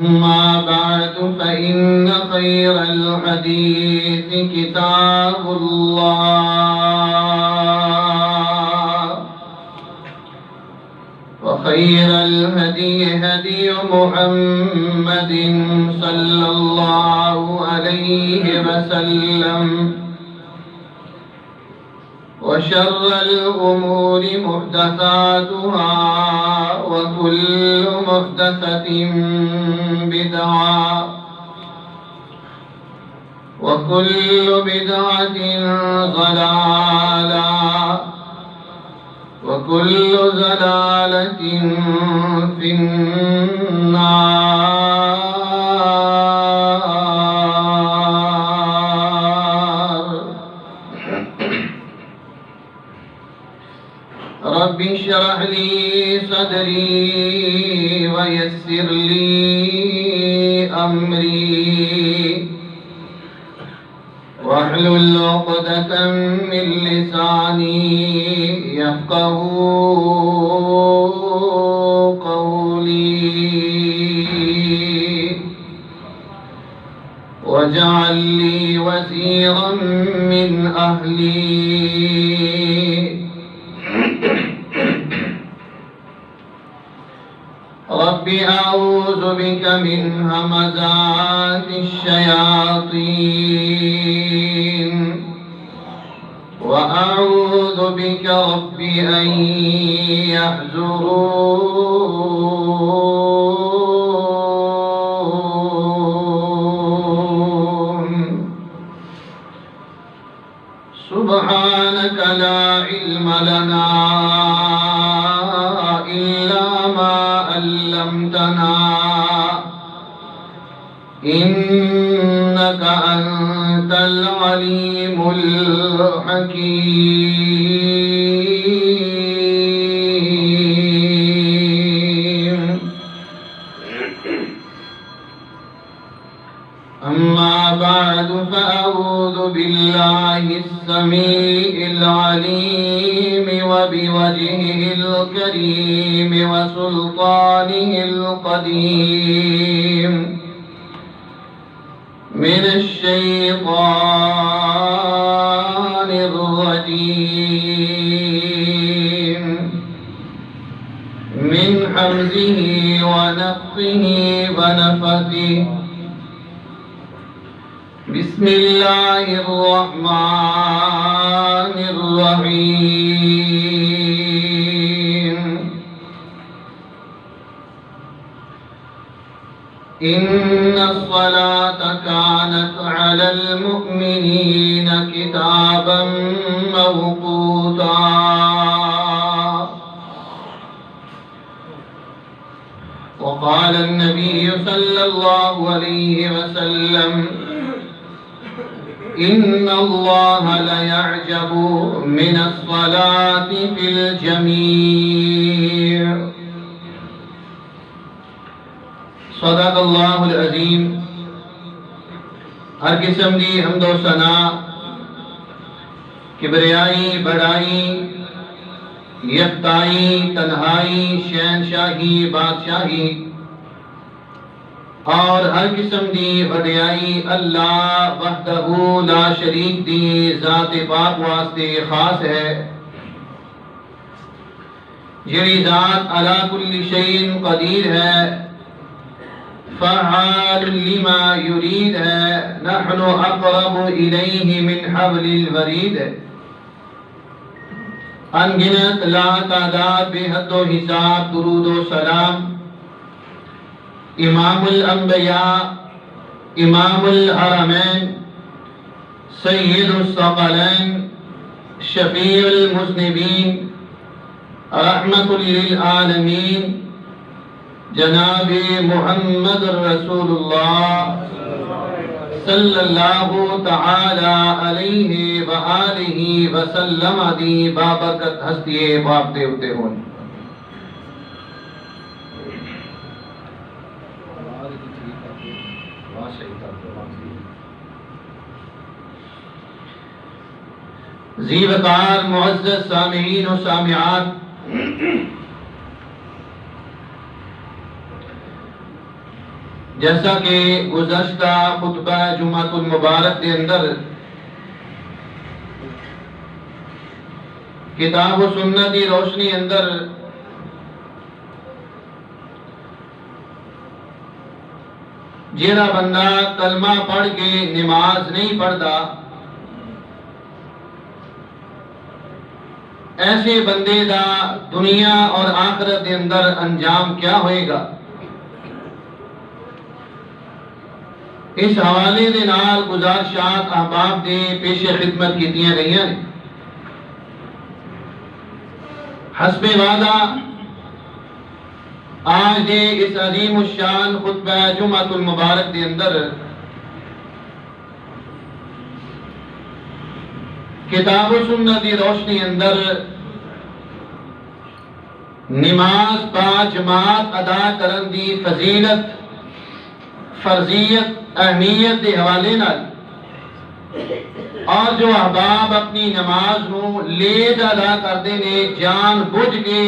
أما بعد فإن خير الحديث كتاب الله وخير الهدي هدي محمد صلى الله عليه وسلم وشر الأمور محدثاتها وكل محدثة بدعة وكل بدعة ضلالة وكل ضلالة في النار. رب اشرح لي صدري ويسر لي أمري واحلل عقدة من لساني يفقهوا قولي واجعل لي وزيرا من أهلي رب أعوذ بك من همزات الشياطين وأعوذ بك رب أن يحضرون. سبحانك لا علم لنا إلا ما علمتنا إنك أنت العليم الحكيم. أما بعد فأعوذ بالله السميع العليم وبوجهه الكريم وسلطانه القديم من الشيطان الرجيم من حمزه ونفخه ونفثه. بسم الله الرحمن الرحيم. إن الصلاة كانت على المؤمنين كتابا موقوتا. وقال النبي صلى الله عليه وسلم إن الله ليعجب من الصلاة في الجميع. صدق اللہ العظیم. ہر قسم دی حمد و ثنا کبریائی بڑائی یکتائی تنہائی شہنشاہی بادشاہی اور ہر قسم دی وڈیائی اللہ وحدہ لا شریک دی ذات پاک واسطے خاص ہے، جڑی ذات علی کل شیء قدیر ہے، فعال لما یرید ہے، نحن اقرب الیہ من حبل الورید. انگنت لا تعداد بے حد و حساب درود و سلام امام الانبیاء امام الحرمین سید الثقلین شفیع المذنبین رحمت للعالمین جناب محمد رسول اللہ صلی اللہ تعالی علیہ وآلہ وسلم دی بابرکت ہستی باپ دیوتے ہوں. ذی وقار معزز سامعین و سامعات، جیسا کہ گزشتہ خطبہ جمعۃ المبارک کے اندر کتاب و سنت کی روشنی اندر جیڑا بندہ کلمہ پڑھ کے نماز نہیں پڑھتا ایسے بندے دا دنیا اور آخرت کے اندر انجام کیا ہوئے گا، اس حوالے دے نال گزارشات احباب دے پیش خدمت کیتیاں گئیاں نے۔ حسب وعدہ آج دے اس عظیم الشان خطبہ جمعۃ المبارک دے اندر کتاب و سنت دی روشنی اندر نماز با جماعت ادا کرن دی فضیلت، فرضیت، اہمیت دے حوالے نال اور جو احباب اپنی نماز نو لیٹ ادا کردے نے، جان بوجھ کے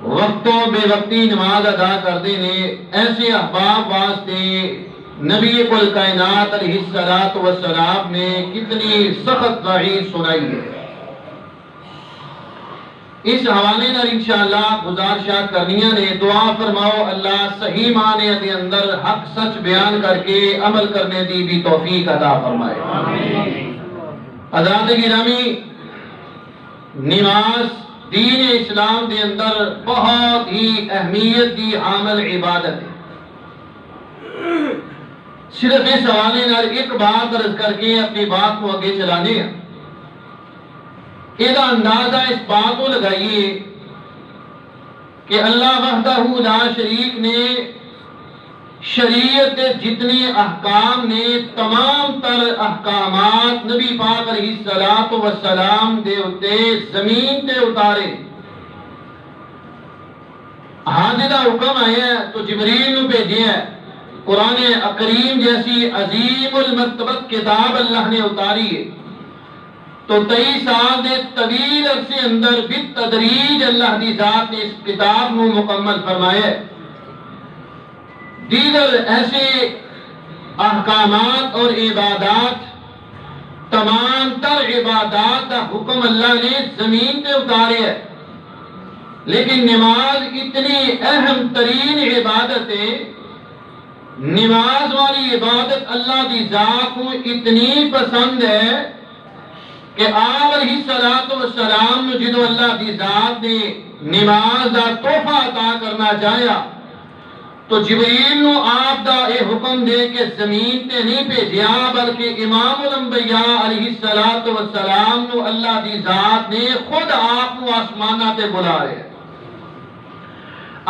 وقتوں بے وقتی نماز ادا کردے نے، ایسے احباب واسطے نبی کل کائنات علیہ الصلوۃ والسلام نے کتنی سخت وعید سنائی ہے۔ اس حوالے نال انشاءاللہ گزارشات کرنیاں نے۔ دعا فرماؤ اللہ صحیح معنی دے اندر حق سچ بیان کر کے عمل کرنے دی بھی توفیق عطا فرمائے۔ حضرات گرامی، نماز دین اسلام دے اندر بہت ہی اہمیت دی عامل عبادت ہے۔ صرف اس حوالے نال ایک بات عرض کر کے اپنی بات کو آگے چلانے ہیں۔ یہ اندازہ اس بات کو لگائیے کہ اللہ وحدہ لا شریک نے شریعت جتنے احکام نے تمام تر احکامات نبی پاک علیہ الصلوۃ والسلام دے اتے زمین تے اتارے۔ حاضر حکم آیا ہے تو جبریل نو بھیجیا ہے، قرآن کریم جیسی عظیم المرتبت کتاب اللہ نے اتاری ہے تو 23 سال دے طویل عرصے اندر بالتدریج اللہ دی ذات نے اس کتاب نو مکمل فرمایا ہے۔ دیگر ایسے احکامات اور عبادات، تمام تر عبادات دا حکم اللہ نے زمین پہ اتارے ہے، لیکن نماز اتنی اہم ترین عبادت ہے، نماز والی عبادت اللہ دی ذات کو اتنی پسند ہے کہ آپ علیہ الصلوۃ والسلام نے جدو اللہ دی ذات نے نماز دا تحفہ عطا کرنا چاہیا تو جبریل نو آپ دا اے حکم دے کہ زمین تے نہیں بھیجیا بلکہ امام الانبیاء علیہ الصلوۃ والسلام نو اللہ دی ذات نے خود آپ نو آسمانہ تے بلا رہے ہیں۔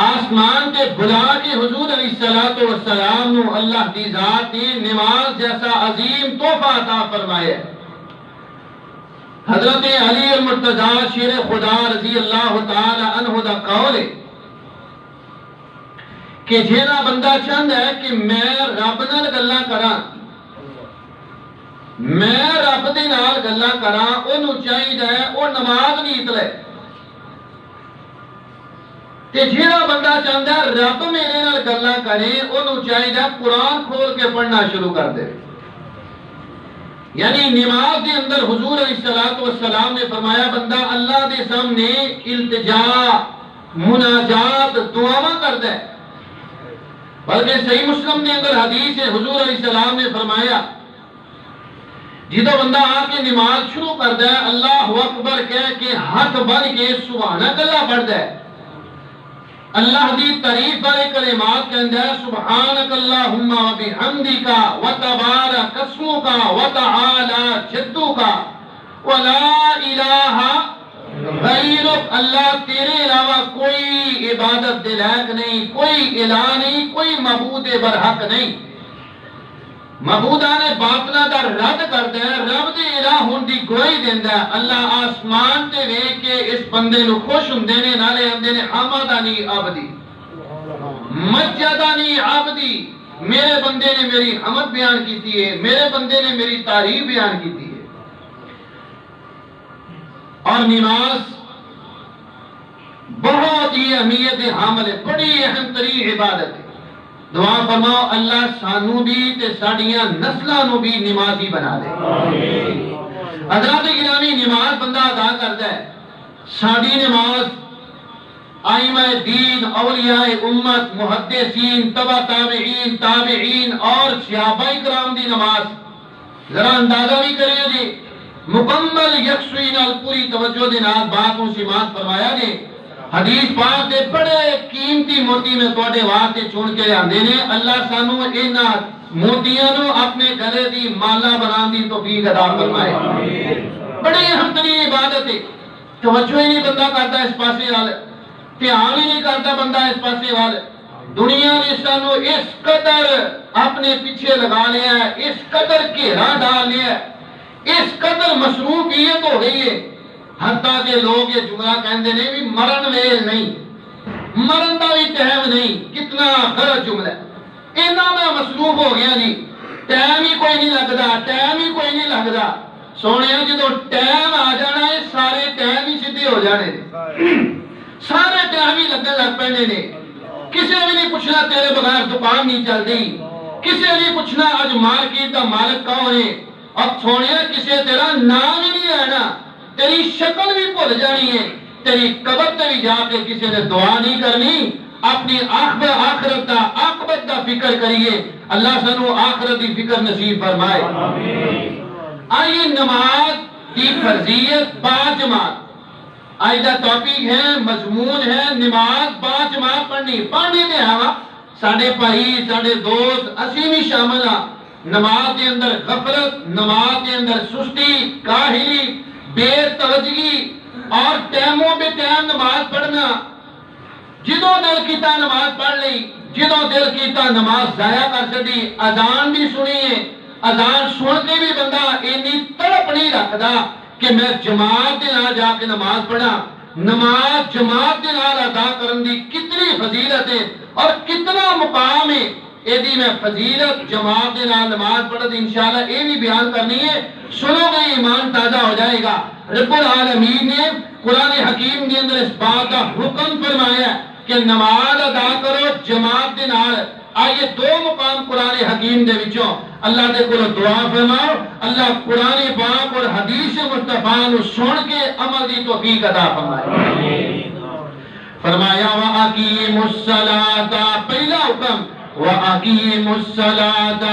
آسمان تے بلا کے حضور علیہ الصلوۃ والسلام نو اللہ دی ذات نے نماز جیسا عظیم تحفہ عطا فرمایا ہے۔ حضرت علی المرتضیٰ شیر خدا رضی اللہ تعالی عنہ دا قول ہے کہ جیڑا بندہ چاہتا ہے کہ میں رب نال گلاں کراں، میں رب دے نال گلاں کراں، اونوں چاہیدا ہے او نماز نیت لے۔ تے جیڑا بندہ چاہتا ہے رب میرے نال گلاں کرے، اونوں چاہیدا ہے قرآن کھول کے پڑھنا شروع کر دے۔ یعنی نماز کے اندر حضور علیہ الصلوۃ والسلام نے فرمایا بندہ اللہ دے سامنے التجا، مناجات، دعاواں کردا ہے۔ بلکہ صحیح مسلم کے اندر حدیث ہے، حضور علیہ السلام نے فرمایا جدو بندہ آ کے نماز شروع کردا ہے اللہ اکبر کہہ کے ہاتھ بن کے سبحانک اللہ پڑھدا ہے، اللہ دی تعریف والے کلمات کہندا ہے سبحانک اللہم و بحمدک و تبارک اسمک و تعالی جدک و لا الہ غیرک، اللہ تیرے علاوہ کوئی عبادت دے لائق نہیں، کوئی الہ نہیں، کوئی معبود برحق نہیں۔ معبودان باطلہ دا رد کردا ہے، رب دے الہ ہون دی گواہی دیندا ہے۔ اللہ آسمان تے ویکھ کے اس بندے نو خوش ہوندے نے، نالے آندے نے حمدانی عبدی، مجدانی عبدی، میرے بندے نے میری حمد بیان کیتی ہے، میرے بندے نے میری تعریف بیان کیتی ہے۔ اور نماز بہت ہی اہمیت حامل ہے، بڑی اہم ترین عبادت ہے۔ دعا فرماؤ اللہ سانو بھی تے ساڈیاں نسلاں نو بھی نمازی بنا دے حضرات گرامی نماز بندہ ادا کرتا ہے ساڈی نماز ائمہ دین اولیاء امت محدثین تبع تابعین تابعین اور صحابہ کرام دی نماز ذرا اندازہ بھی کریں جی مکمل یکسوئی نال پوری توجہ دے نال بات کو سماعت فرمایا نے حدیث پاک دے بڑے قیمتی موتی میں تواڈے واسطے چن کے آندے نے اللہ سانو انہاں موتیاں نو اپنے گلے دی مالا بنان دی توفیق عطا فرمائے بڑی اہم ترین عبادت ہے توجہ ہی نہیں بندہ کرتا اس پاسے وال دھیان ہی نہیں کرتا بندہ اس پاسے وال دنیا نے سانو اس قدر اپنے پیچھے لگا لیا ہے اس قدر گھیرا ڈال لیا ہے اس قدر مصروفیت ہو گئی ہے حتیٰ کہ لوگ یہ جملہ کہندے نے بھی مرن ویل نہیں مرن دا بھی ٹائم نہیں کتنا غلط جملہ ہے اینا میں مصروف ہو گیا جی ٹائم ہی کوئی نہیں لگدا ٹائم ہی کوئی نہیں لگدا سونے جدو ٹائم آ جانا ہے سارے ٹائم ہی سیدھے ہو جانے سارے ٹائم ہی لگنے لگ پہنے نے کسے بھی نہیں پوچھنا تیرے بغیر دکان نہیں چل دی کسے نہیں پوچھنا آج مارکیٹ کا مالک کون ہے اب سونے کسے تیرا نام ہی نہیں آنا تیری شکل بھی بھول جانی ہے تیری قبر تے بھی جا کے کسی نے دعا نہیں کرنی اپنی آخرت دا عاقبت دا فکر کریے اللہ سانو آخرت دی فکر نصیب فرمائے آئیے نماز کی فرضیت با جماعت آج دا ٹاپک ہے مضمون ہے نماز با جماعت پڑھنی دے ہوا ساڑھے بھائی ساڑھے دوست اسی بھی شامل ہاں نماز دے اندر غفلت نماز دے اندر سستی کاہلی بے توجہی اور ٹائموں پہ ٹائم نماز پڑھنا جدو دل کیتا نماز پڑھ لی جدو دل کیتا نماز ضائع کر سکتی اذان بھی سنیے اذان سن کے بھی بندہ اتنی تڑپ نہیں رکھدا کہ میں جماعت دے نال جا کے نماز پڑھا نماز جماعت دے نال ادا کرن دی کتنی فضیلت ہے اور کتنا مقام ہے ایدی میں فضیلت جماعت دے نال نماز پڑھ دی انشاءاللہ یہ بھی بیان کرنی ہے سنو گے ایمان تازہ ہو جائے گا رب العالمین نے قرآن حکیم کے اندر اس بات کا حکم فرمایا کہ نماز ادا کرو جماعت دے نال آئیے دو مقام قرآن حکیم دے وچوں اللہ دے کو دعا فرماؤ اللہ قرآن پاک اور حدیث مصطفیٰ نو سن کے عمل دی توفیق عطا فرمائے فرمایا وَأَقِیمُوا الصَّلَاةَ پہلا حکم وَأَقِیمُوا الصَّلَاةَ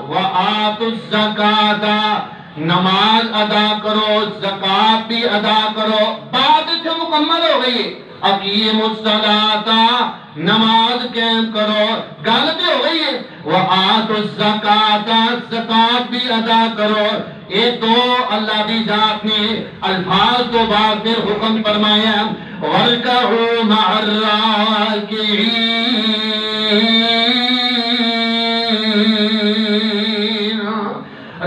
وَآتُوا الزَّکَاةَ نماز ادا کرو زکات بھی ادا کرو بات سے مکمل ہو گئی اقیم الصلاۃ نماز قائم کرو غلط ہو گئی ہے وآتوا الزکات زکات بھی ادا کرو یہ تو اللہ دی ذات نے الفاظ تو بعد پھر حکم فرمایا وَارْكَعُوا مَعَ الرَّاكِعِينَ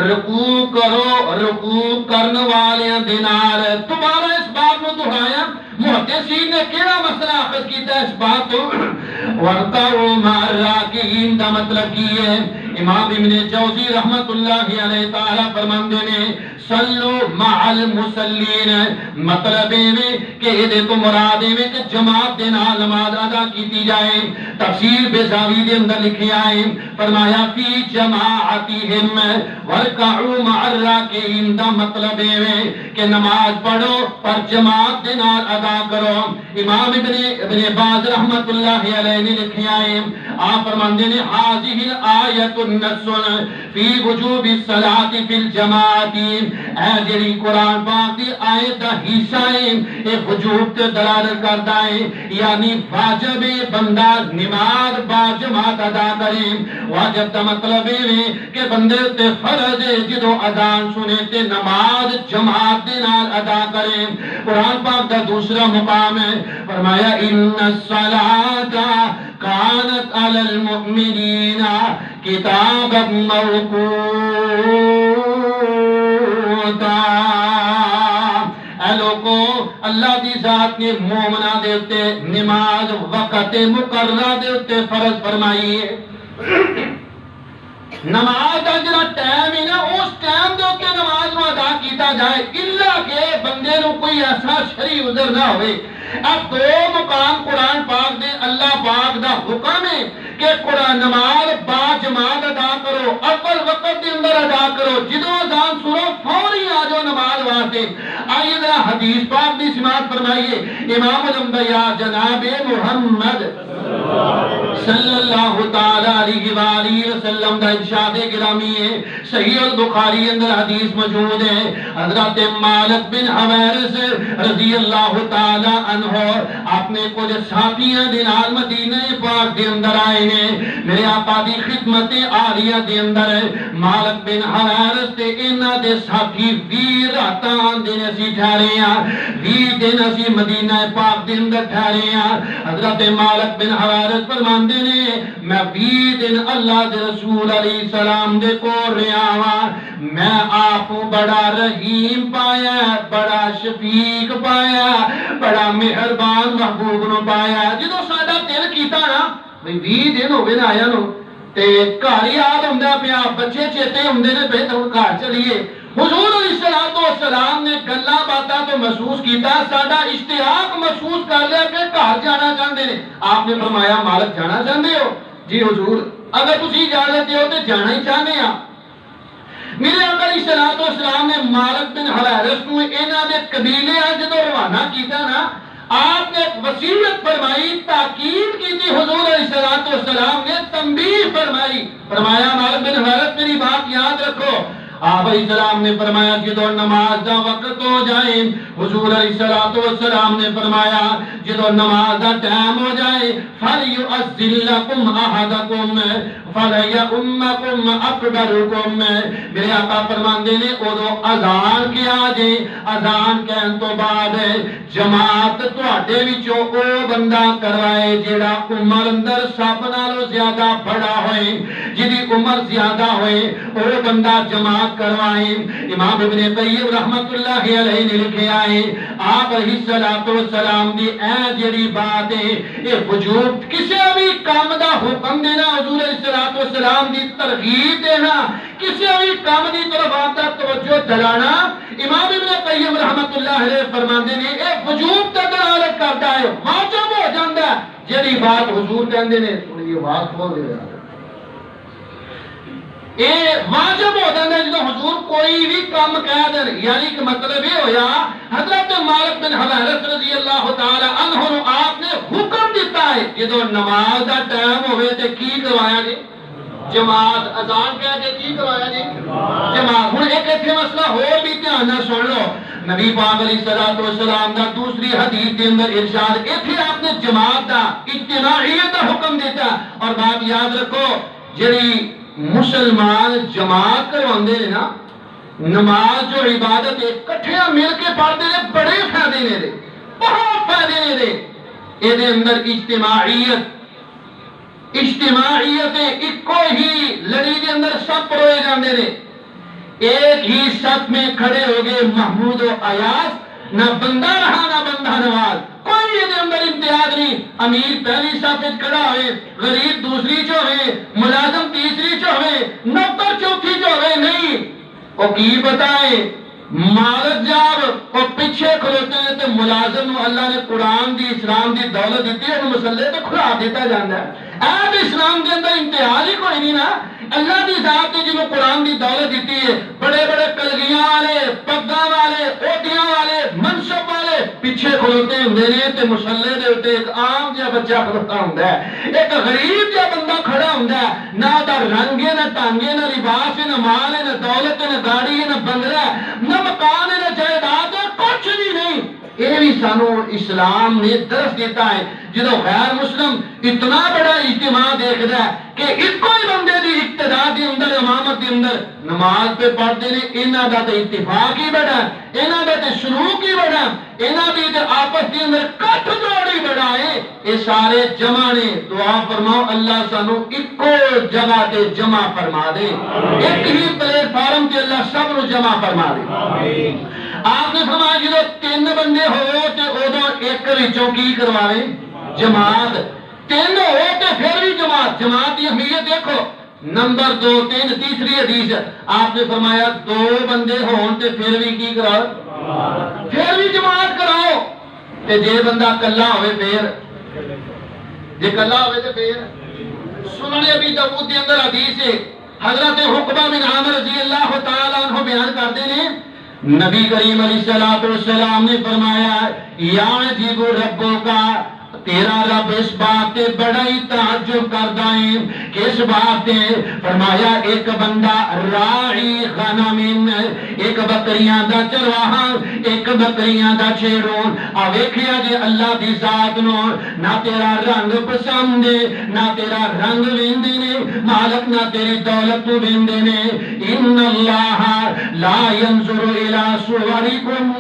رکوع کرو رکوع کرنے والے دینار دوبارہ اس بات کو دہرایا محدثین نے کیڑا مسئلہ اخذ کیتا ہے اس بات کو وَارْكَعُوا مَعَ الرَّاكِعِينَ دا مطلب کی ہے امام ابن جوزی رحمت اللہ علیہ تعالیٰ فرماندے نے صلو مع المصلین مطلب ہے کہ یہ تو مراد ہے کہ جماعت دے نال نماز ادا کیتی جائے تفسیر بیضاوی دے اندر لکھیا ہے فرمایا فی جماعتہم وارکعوا مع الراکعین دا مطلب ہے کہ نماز پڑھو پر جماعت دے نال ادا کرو امام ابن باز رحمت اللہ علیہ نے لکھیا ہے آپ فرماندے نے ھذہ الآیۃ النص فی وجوب الصلاۃ فی الجماعت اے جڑی قرآن پاک دی آیت دا حصہ ہے یہ وجوب تے دلالت کرتا ہے یعنی واجب بندہ نماز با جماعت ادا کرے واجب دا مطلب ہے کہ بندے تے فرض ہے جدو اذان سنے تے نماز جماعت دے نال ادا کرے قرآن پاک دا دوسرا مقام ہے فرمایا ان الصلاۃ كانت على المؤمنين كتابا موقوتا اے لوگو اللہ دی ذات نے مومنہ دے اتے نماز وقت مقررہ دے اتے فرض فرمائی ہے نماز دا جڑا ٹائم ہے نا اس ٹائم دے اوتے نماز نو ادا کیتا جائے الا کہ بندے نو کوئی ایسا شرعی عذر نہ ہوئے اب دو مقام قرآن پاک دے اللہ پاک دا حکم ہے کہ قرآن نماز با جماعت ادا کرو، اول وقت کے اندر ادا کرو، جدو اذان سنو فوری آ جاؤ نماز واسطے۔ آئیے ذرا حدیث پاک کی سماعت فرمائیے۔ امام الانبیاء جناب محمد صلی اللہ تعالی علیہ وآلہ وسلم دا ارشاد گرامی ہے، صحیح البخاری اندر حدیث موجود ہے۔ حضرت مالک بن حویرث رضی اللہ تعالی عنہ اپنے کچھ ساتھیاں دے نال مدینہ پاک دے اندر آئے ہیں، میرے آقا دی خدمت عالیہ دے اندر مالک بن حویرث تے انہاں دے ساتھی 20 راتاں دن اسی ٹھہرے ہیں، 20 دن اسی مدینہ پاک دے اندر ٹھہرے ہیں۔ حضرت مالک بن حویرث فرماندے نے میں 20 دن اللہ دے رسول علیہ السلام دے کو رہا ہاں، میں آپ بڑا رحیم پایا، بڑا شفیق پایا، بڑا مہربان محبوب نو پایا۔ جدو ساڈا دل کیتا نا بھئی 20 دن ہو گئے نا آیا نو تے گھر یاد ہوندا پیا، بچے چیتے ہوندے نے بے تو گھر چلیے۔ حضور علیہ السلام نے گلاں باتاں تو محسوس کیتا، ساڈا اشتیاق محسوس کر لیا کہ گھر جانا چاہتے ہیں۔ آپ نے فرمایا مالک جانا چاہتے ہو؟ جی حضور اگر تسی اجازت دیو تے جانا ہی چاہتے ہیں۔ میرے آقا علیہ السلام نے مالک بن حویرث کو انہاں دے قبیلے جدوں روانہ کیتا نا، آپ نے وصیت فرمائی، تاکید کی تھی، حضور علیہ السلام نے تنبیہ فرمائی، فرمایا مالک بن حویرث میری بات یاد رکھو۔ آپ علیہ السلام نے فرمایا جدو نماز دا وقت ہو جائے، حضور علیہ السلام نے فرمایا جدو نماز دا ٹائم ہو جائے، فَلْيُؤَذِّن لَكُمْ أَحَدَكُمْ فَلْيَؤُمَّكُمْ أَكْبَرُكُمْ۔ میرے آقا فرماندے نے ادو اذان کیا جے، اذان کہن تو بعد جماعت تواڈے وچوں او بندہ کروائے جیڑا عمر اندر سب نالوں زیادہ بڑا ہوئے، جدی عمر زیادہ ہوئے او بندہ جماعت کروائیں۔ امام ابن قیم رحمت اللہ علیہ نے لکھے آئے آپ علیہ السلام دی اے جڑی بات ہے یہ وجوب کسی بھی کام دا حکم دینا، حضور علیہ السلام دی ترغیب دینا، کسی بھی کام دی طرف آتا توجہ دلانا، امام ابن قیم رحمت اللہ علیہ فرماندے نے اے وجوب تے دلالت کرتا ہے، واجب ہو جاندا ہے جڑی بات حضور کہندے نے۔ تھوڑی آواز کھول دے اے واجب ہو جاتا ہے جدو حضور کوئی بھی کام کہہ دیں، یعنی کہ مطلب یہ ہویا حضرت مالک بن حویرث رضی اللہ تعالی عنہ نو آپ نے حکم دیتا ہے جدو نماز دا ٹائم ہوئے تے کی کروایا جی؟ جماعت۔ اذان کہہ کے کی کروایا جی؟ جماعت۔ ہن ایک ایتھے مسئلہ ہور بھی دھیان نال سن لو، نبی پاک علیہ السلام دا دوسری حدیث کے اندر ارشاد ایتھے آپ نے جماعت دا اجتماعیت دا حکم دیتا، اور بات یاد رکھو جڑی مسلمان جماعت کرواندے نے نا نماز جو عبادت اکٹھے مل کے پڑھتے ہیں بڑے فائدے نے دے، بہت فائدے نے دے۔ اے دے اندر اجتماعیت اکو ہی لڑی دے اندر سب پروئے جاندے نے، ایک ہی صف میں کھڑے ہو گئے محمود و ایاس، نہ بندہ رہا نہ بندہ نواز، کوئی یہ اندر امتیاز نہیں، امیر پہلی صف کھڑا ہوئے، غریب دوسری چ ہوئے، ملازم تیسری چ ہوئے، نوکر چوتھی چ ہوئے، نہیں۔ وہ کی بتائے مالک جاب وہ پیچھے کھلوتے ہیں تو ملازم نو اللہ نے قرآن دی اسلام دی دولت دیتی ہے، وہ مسلح تو کھلا دیتا جاندہ ہے۔ ایب اسلام کے اندر امتیاز ہی کوئی نہیں نا، اللہ دی ذات نے جنہوں قرآن دی دولت دیتی ہے، بڑے بڑے کلگیاں والے، پگاں والے، عہدیاں والے، منصب والے پیچھے کھلوتے ہوندے نے تے مسلح دے اوتے ایک عام جہا بچہ کھلوتا ہوندا ہے، ایک غریب جہا بندہ کھڑا ہوندا ہے، نہ دا رنگ ہے نہ ٹانگ ہے نہ لباس ہے نہ مال ہے نہ دولت ہے نہ گاڑی ہے نہ بنگلہ ہے نہ مکان ہے نہ جائیداد ہے، کچھ بھی نہیں۔ یہ بھی سانو اسلام نے درس دیتا ہے، جدو غیر مسلم اتنا بڑا اجتماع دیکھتا ہے کہ ایک کوئی بندے دی اقتداء دی اندر امامت دی اندر نماز پہ پڑھتے ہیں، انہاں دا تے اتفاق ہی بڑا ہے، انہاں دا تے سلوک ہی بڑا ہے، انہاں دی تے آپس دی اندر کٹھ جوڑ ہی بڑا ہے۔ یہ سارے جمع نے، دعا فرماؤ اللہ سانو ایکو جگہ تے جمع فرما دے، ایک ہی پلیٹ فارم تے اللہ سب نو جمع فرما دے۔ آپ نے فرمایا جدو 3 بندے ہو تے ادو ایک وچوں کی کرواوے جماعت، 3 ہو تے پھر بھی جماعت۔ جماعت کی اہمیت دیکھو، نمبر 2 3 تیسری حدیث آپ نے فرمایا 2 بندے ہون تے پھر بھی کی کراؤ، پھر بھی جماعت کراؤ۔ تے جے بندہ کلا ہوئے پھر، جے کلا ہوئے تے پھر سنن ابی داؤد کے اندر حدیث ہے، حضرت عقبہ بن عامر رضی اللہ تعالیٰ عنہ بیان کرتے ہیں، نبی کریم علیہ السلام نے فرمایا یعجب ربوں کا، تیرا رب اس بات تے بڑا ہی تعجب کردا ہے، کس بات تے؟ فرمایا ایک بندہ راعی غنم، ایک بکریاں دا چرواہا، ایک بکریاں دا چھیڑوں، آ ویکھیا جے اللہ دی ذات نو، نہ تیرا رنگ پسند ہے، نہ تیرا رنگ ویندے نے مالک، نہ تیری دولت تو ویندے نے، ان اللہ لا ينظر الى صورکم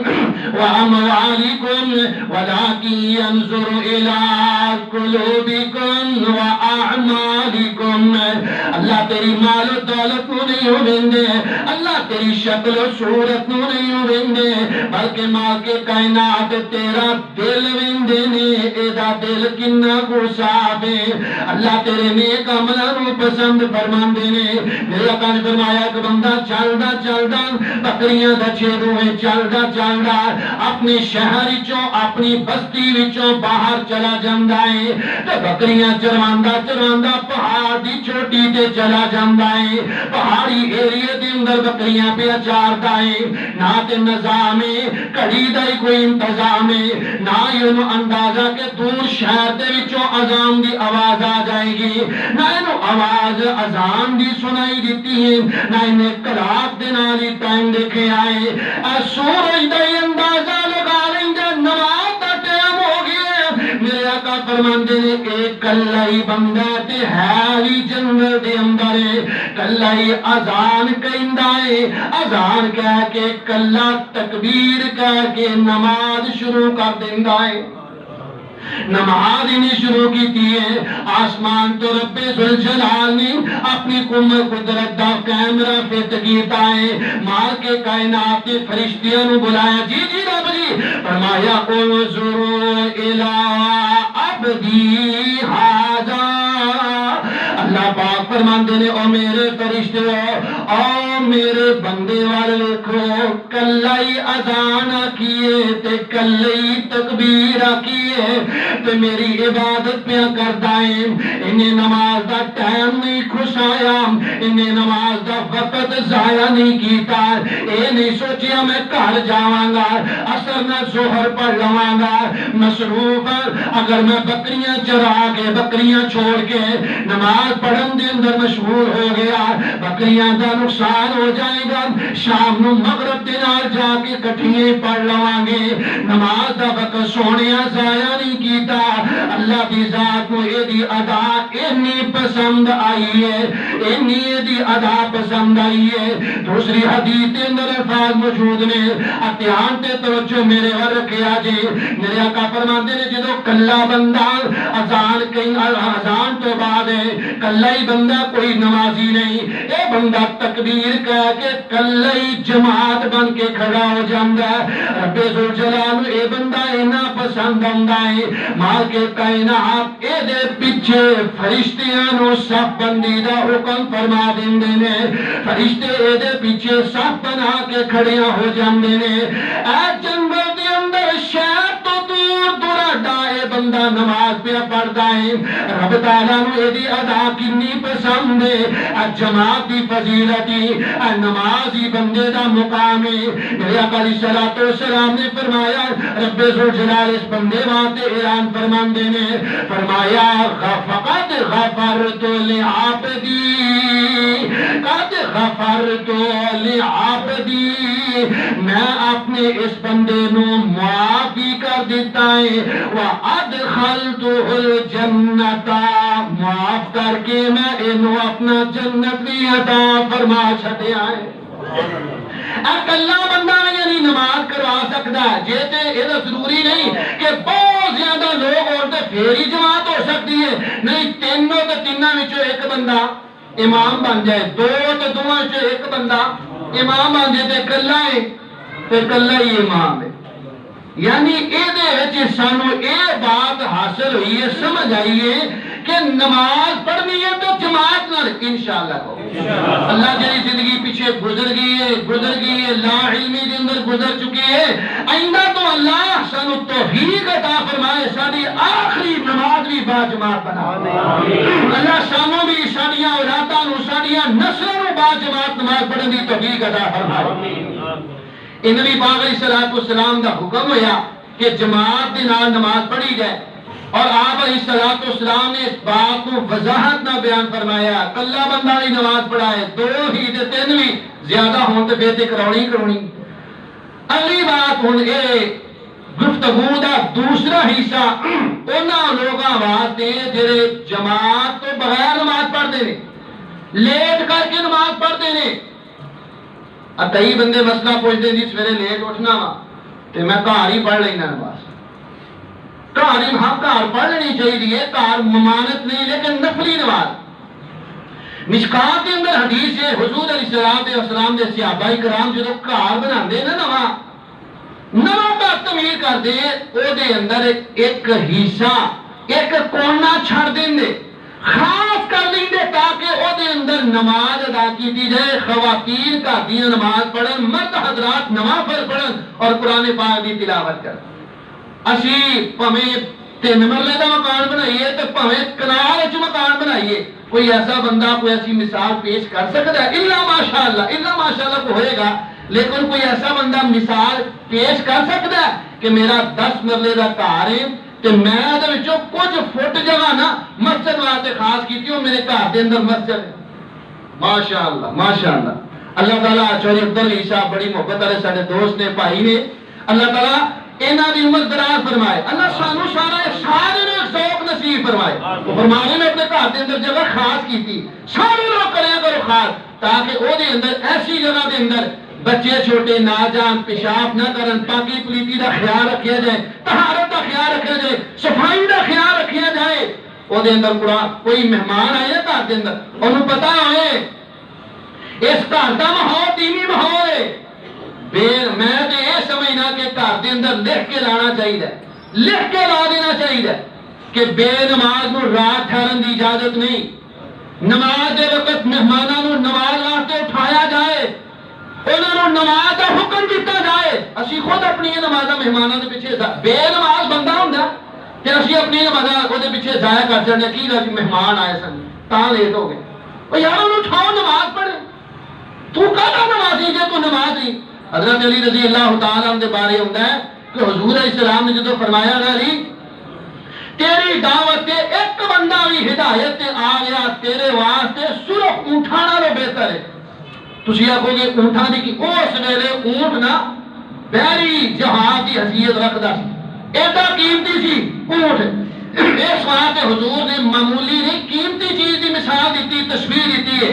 واموالکم ولکن ينظر الى قلوبکم واعمالکم، اللہ تیری مال و دولت کو نہیں ہوندے، اللہ تیری شکل و صورت کو نہیں ہوندے، بلکہ ماں کے کائنات تیرا دل ویندے نے، ایدا دل کنا کو صاف ہے، اللہ تیرے نیک عملاں نو پسند فرماندے نے۔ میرے آقا نے فرمایا کہ بندہ چلدا چلدا بکریاں دا چھیڑوں میں چلدا چلدا اپنے شہر وچوں اپنی بستی وچوں باہر چلا جاندا ہے، تے بکریاں چرواندا چرواندا پہاڑ دی چوٹی تے چلا جاندا ہے، پہاڑی ایریے دے اندر بکریاں پہ چاردا ہے، نہ تے نظام ہے، کڑی دا ہی کوئی انتظام ہے، نہ اینو اندازہ کہ دور شہر دے وچوں اذان دی آواز آ جائے گی، نہ اینو آواز اذان دی سنائی دیتی ہے، نہ انہیں کلاک دے نال ہی ٹائم دیکھے آئے، سورج دا ہی اندازہ لگا لیں گے نماز دا ٹائم ہو گیا۔ میرے آقا فرماندے نے ایک کلہ ہی بندہ تے ہے بھی جنگل دے اندر، کلہ ہی اذان کہندا ہے، اذان کہہ کے کلہ تکبیر کہہ کے نماز شروع کر دیندا ہے، نماز انہیں شروع کی تھی ہے، آسمان تو رب ذوالجلال نے اپنی قدرت دا کیمرہ فٹ کیتا ہے، مار کے کائنات کے فرشتیاں نو بلایا، جی جی رب جی، فرمایا انظروا الی عبدی ھذا، اللہ پاک فرماندے نے او میرے فرشتے او میرے بندے والے لکھو، کلہ ہی اذان کیے تے کلہ ہی تکبیر کیے تے میری عبادت پہ کردا ہے، انہیں نماز دا ٹائم نہیں کھسایا، انہیں نماز دا وقت ضائع نہیں کیتا، اے نہیں سوچیا میں گھر جاواں گا عصر نہ ظہر پڑھ لواں گا، مصروف اگر میں بکریاں چرا کے بکریاں چھوڑ کے نماز پڑھن دے اندر مشغول ہو گیا، بکریاں دا نقصان ہو جائے گا، شام نو مغرب دے نال جا کے کٹھیے پڑھ لواں گے، نماز دا وقت سونیا ضائع نہیں کیتا، اللہ دی ذات کو اے دی ادا اتنی پسند آئی ہے، اتنی دی ادا پسند آئی ہے۔ دوسری حدیث کے اندر الفاظ موجود نے، اتیان تے توجہ میرے ور رکھیا جی، میرے آقا فرماتے نے جدو کلہ بندہ اذان کہیں اذان تو بعد ہے، کلہ ہی بندہ کوئی نمازی نہیں، اے بندہ تکبیر کہہ کے کلہ ہی جماعت بن کے کھڑا ہو جاندہ ہے، رب ذوالجلال اے بندہ اینا پسند آندہ ہے، مال کے کائنات اے دے پیچھے فرشتیاں نو صف بندی دا حکم فرما دیندے نے، فرشتے اے دے پیچھے صف بنا کے کھڑیاں ہو جاندے نے، اے جنگل دے اندر شہر تو دور دراڈا اے بندہ نماز پہ پڑھدا ہے، رب تعالیٰ نو اے دی ادا کنی پسند ہے، اے جماعت دی فضیلتی، اے نمازی بندے دا مقام ہے۔ میرے آقا علیہ السلام نے فرمایا رب ذوالجلال اس بندے واسطے اعلان فرماندے نے، فرمایا فقد غفرت لعبدی، قد غفرت لعبدی، میں اپنے اس بندے نو معافی کر دیتا ہے، وَأَدْخَلْتُهُ الْجَنَّةَ، معاف کر کے میں انہوں اپنا جنت بھی عطا فرما چھٹیا ہے۔ اکلا بندہ یعنی نماز کروا سکتا ہے، جیتے یہ ضروری نہیں کہ بہت زیادہ لوگ ہوتے پھر ہی جماعت ہو سکتی ہے، نہیں تینوں تو تینوں وچوں ایک بندہ امام بن جائے، دو تو دونوں وچوں ایک بندہ امام بن جائے تے کلا ہے تے کلا ہی امام ہے، یعنی اے دے وچ سانو اے بات حاصل ہوئی ہے، سمجھ آئی ہے کہ نماز پڑھنی ہے تو جماعت نال انشاءاللہ کو اللہ جی زندگی پیچھے گزر گئی ہے لا علمی دے اندر گزر چکی ہے آئندہ تو اللہ سانو توفیق عطا فرمائے ساری آخری نماز بھی با جماعت بنا اللہ سانو بھی ساڈیاں اولاداں نو ساڈیاں نسلاں نو با جماعت نماز پڑھن دی توفیق عطا فرمائے یہ نبی پاک علیہ الصلوۃ والسلام دا حکم ہویا کہ جماعت دے نال نماز پڑھی جائے اور آپ علیہ الصلوۃ والسلام نے اس بات کو وضاحت نہ بیان فرمایا کلا بندہ ہی نماز پڑھائے دو ہی تے تین بھی زیادہ ہون تے پھر تے کرونی اگلی بات ہن اے گفتگو دا دوسرا حصہ انہاں لوگاں واسطے جڑے جماعت تو بغیر نماز پڑھتے ہیں لیٹ کر کے نماز پڑھتے ہیں کئی بندے مسئلہ پوچھتے ہیں جی سویرے لیٹ اٹھنا وا تے میں گھر ہی پڑھ لینا نماز گھر پڑھ لینی چاہیے گھر ممانت نہیں لیکن نفلی نماز مشکات کے اندر حدیث ہے حضور علیہ السلام دے صحابہ کرام جدو گھر بناندے نا نواں گھر تعمیر کردے او دے اندر ایک حصہ ایک کونا چھڑ دیندے خاص کر لیندے تاکہ او دے اندر نماز ادا کی جائے خواتین کا دین نماز پڑھن مرد حضرات نوافل پڑھن اور قرآن پاک دی تلاوت کرن اسی پویں 3 مرلے دا مکان بنائیے تے پویں کنال وچ مکان بنائیے کوئی ایسا بندہ کوئی ایسی مثال پیش کر سکتا ہے الا ماشاءاللہ کو ہوئے گا لیکن کوئی ایسا بندہ مثال پیش کر سکتا ہے کہ میرا 10 مرلے دا گھر ہے تے میں دے وچوں کچھ فٹ جگہ نا مسجد واسطے خاص کیتی ہو میرے گھر دے اندر مسجد ہے ماشاءاللہ اللہ تعالیٰ چوری عبدالعلی صاحب بڑی محبت والے سارے دوست نے بھائی نے اللہ تعالیٰ انہاں دی عمر دراز فرمائے اللہ سانو سارے نے ذوق نصیب فرمائے فرمانے میں اپنے گھر دے اندر جگہ خاص کیتی سارے لوگ کریا کرو خاص تاکہ او دے اندر ایسی جگہ دے اندر بچے چھوٹے نہ جان پیشاب نہ کرن پاکی پلیتی دا خیال رکھیا جائے طہارت دا خیال رکھیا جائے صفائی دا خیال رکھیا جائے او دے اندر کوئی مہمان آئے نا گھر دے اندر انہوں پتہ ہوئے اس گھر دا ماحول دینی ماحول ہے میں تے یہ سمجھنا کہ گھر دے اندر لکھ کے لانا چاہیے لکھ کے لا دینا چاہیے کہ بے نماز نو رات ٹھہرن دی اجازت نہیں نماز دے وقت مہماناں نو نماز واسطے اٹھایا جائے انہوں نے نماز کا حکم دیتا جائے اسی خود اپنی نمازاں مہمانوں کے پیچھے بے نماز بندہ ہوندا تے اسی اپنی نمازاں او دے پیچھے ضائع کر چھڑنے کی گل مہمان آئے سن تاں لیٹ ہو گئے او یار انہوں اٹھاؤ نماز پڑھے تو کہدا نمازی جے تو نماز نہیں حضرت علی رضی اللہ تعالی عنہ دے بارے ہوندا ہے کہ حضور علیہ السلام نے جدوں فرمایا نا علی تیری دعوت تے ایک بندہ بھی ہدایت تے آ گیا تیرے واسطے سرخ اونٹاں نالوں بہتر ہے تسی آکھو گے اونٹاں دی کی اس ویلے اونٹ نا بحری جہاز دی حیثیت رکھدا سی ایڈا قیمتی سی اونٹ اس واسطے حضور نے معمولی نہیں قیمتی چیز دی مثال دیتی تشبیہ دیتی ہے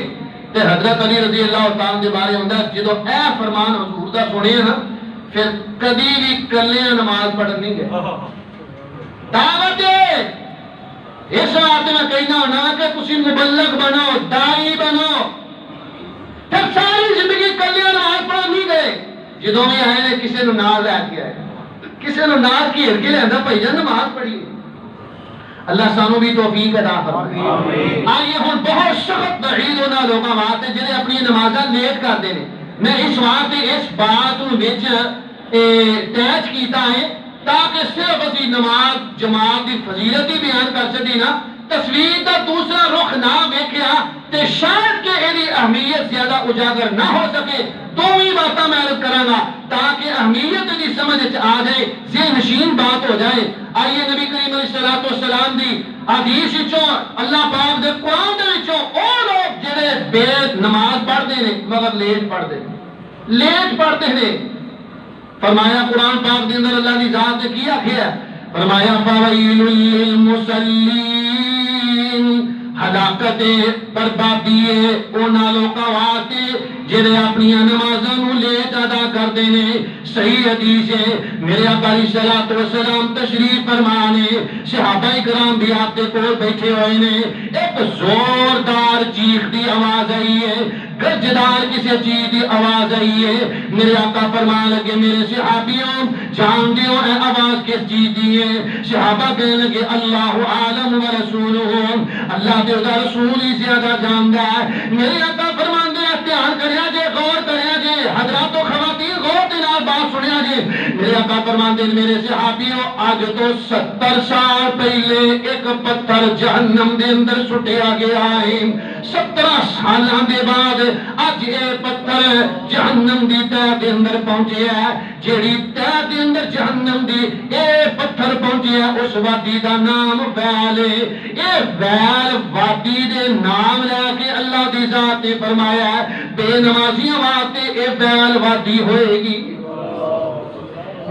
تے حضرت علی رضی اللہ تعالی دے بارے ہوندا جدوں اے فرمان حضور دا سنیا نا پھر کدی بھی کلیاں نماز پڑھن نہیں گئے دعوت اس واسطے میں کہنا ہونا کہ تسی مبلغ بنو داعی بنو پھر ساری زندگی کلیاں نماز پڑھن نہیں گئے جدوں بھی آئے نے کسی نو نال لے کے آئے کسی نو نال گھیر کے لیندا بھائی جان نماز پڑھی اللہ سانو بھی توفیق عطا فرمائے آئیے ہن بہت سخت وعید انہاں لوکاں واسطے جڑے اپنی نمازاں لیٹ کردے نے میں اس واسطے اس بات نو وچ اٹیچ کیتا ہے تاکہ صرف اسی نماز جماعت دی فضیلت ہی بیان کر سکی نا تصویر دا دوسرا رخ نہ ویکھیا تے شاید کہ ایدی اہمیت زیادہ اجاگر نہ ہو سکے دوویں باتاں میں عرض کراں گا تاکہ اہمیت دی سمجھ وچ آ جائے ذہن نشین بات ہو جائے آئیے نبی کریم علیہ السلام دی حدیث وچوں اللہ پاک دے قرآن دے وچوں او لوگ جڑے بے نماز پڑھدے نے مگر لیٹ پڑھدے نے فرمایا قرآن پاک دے اندر اللہ دی ذات نے کی آکھیا فرمایا فویل للمصلین ہلاکت بربادی ہے انہاں لوکاں واسطے جڑے اپنی نمازاں نو لیٹ ادا کردے نے صحیح حدیث ہے میرے آقا علیہ الصلوۃ والسلام تشریف فرمانے صحابہ کرام بھی آپ کے کول بیٹھے ہوئے نے ایک زوردار چیخ دی آواز آئی ہے جدار کسی چیز کی آواز آئی ہے. میرے آقا فرمان لگے میرے صحابیوں جان دیو اے آواز کس چیز دی ہے؟ صحابہ کہنے لگے اللہ عالم و رسولہ، اللہ دے دا رسول ہی زیادہ جاندا ہے. میرے آقا فرمان دے دھیان کریا جے، غور کریا جے، حضرات و خواتین غور دے نال بات سنیا جے. میرے آقا فرمان دے میرے صحابیوں آج تو 70 سال پہلے ایک پتھر جہنم دے اندر سٹیا گیا ہے. 17 سالاں دے بعد اج اے پتھر جہنم دی تہہ دے اندر پہنچیا ہے. جیڑی تہہ دے اندر جہنم دی اے پتھر پہنچیا ہے اس وادی دا نام ویل ہے. اے ویل وادی دے نام لے کے اللہ دی ذات نے فرمایا ہے بے نمازیاں واسطے اے ویل وادی ہوئے گی.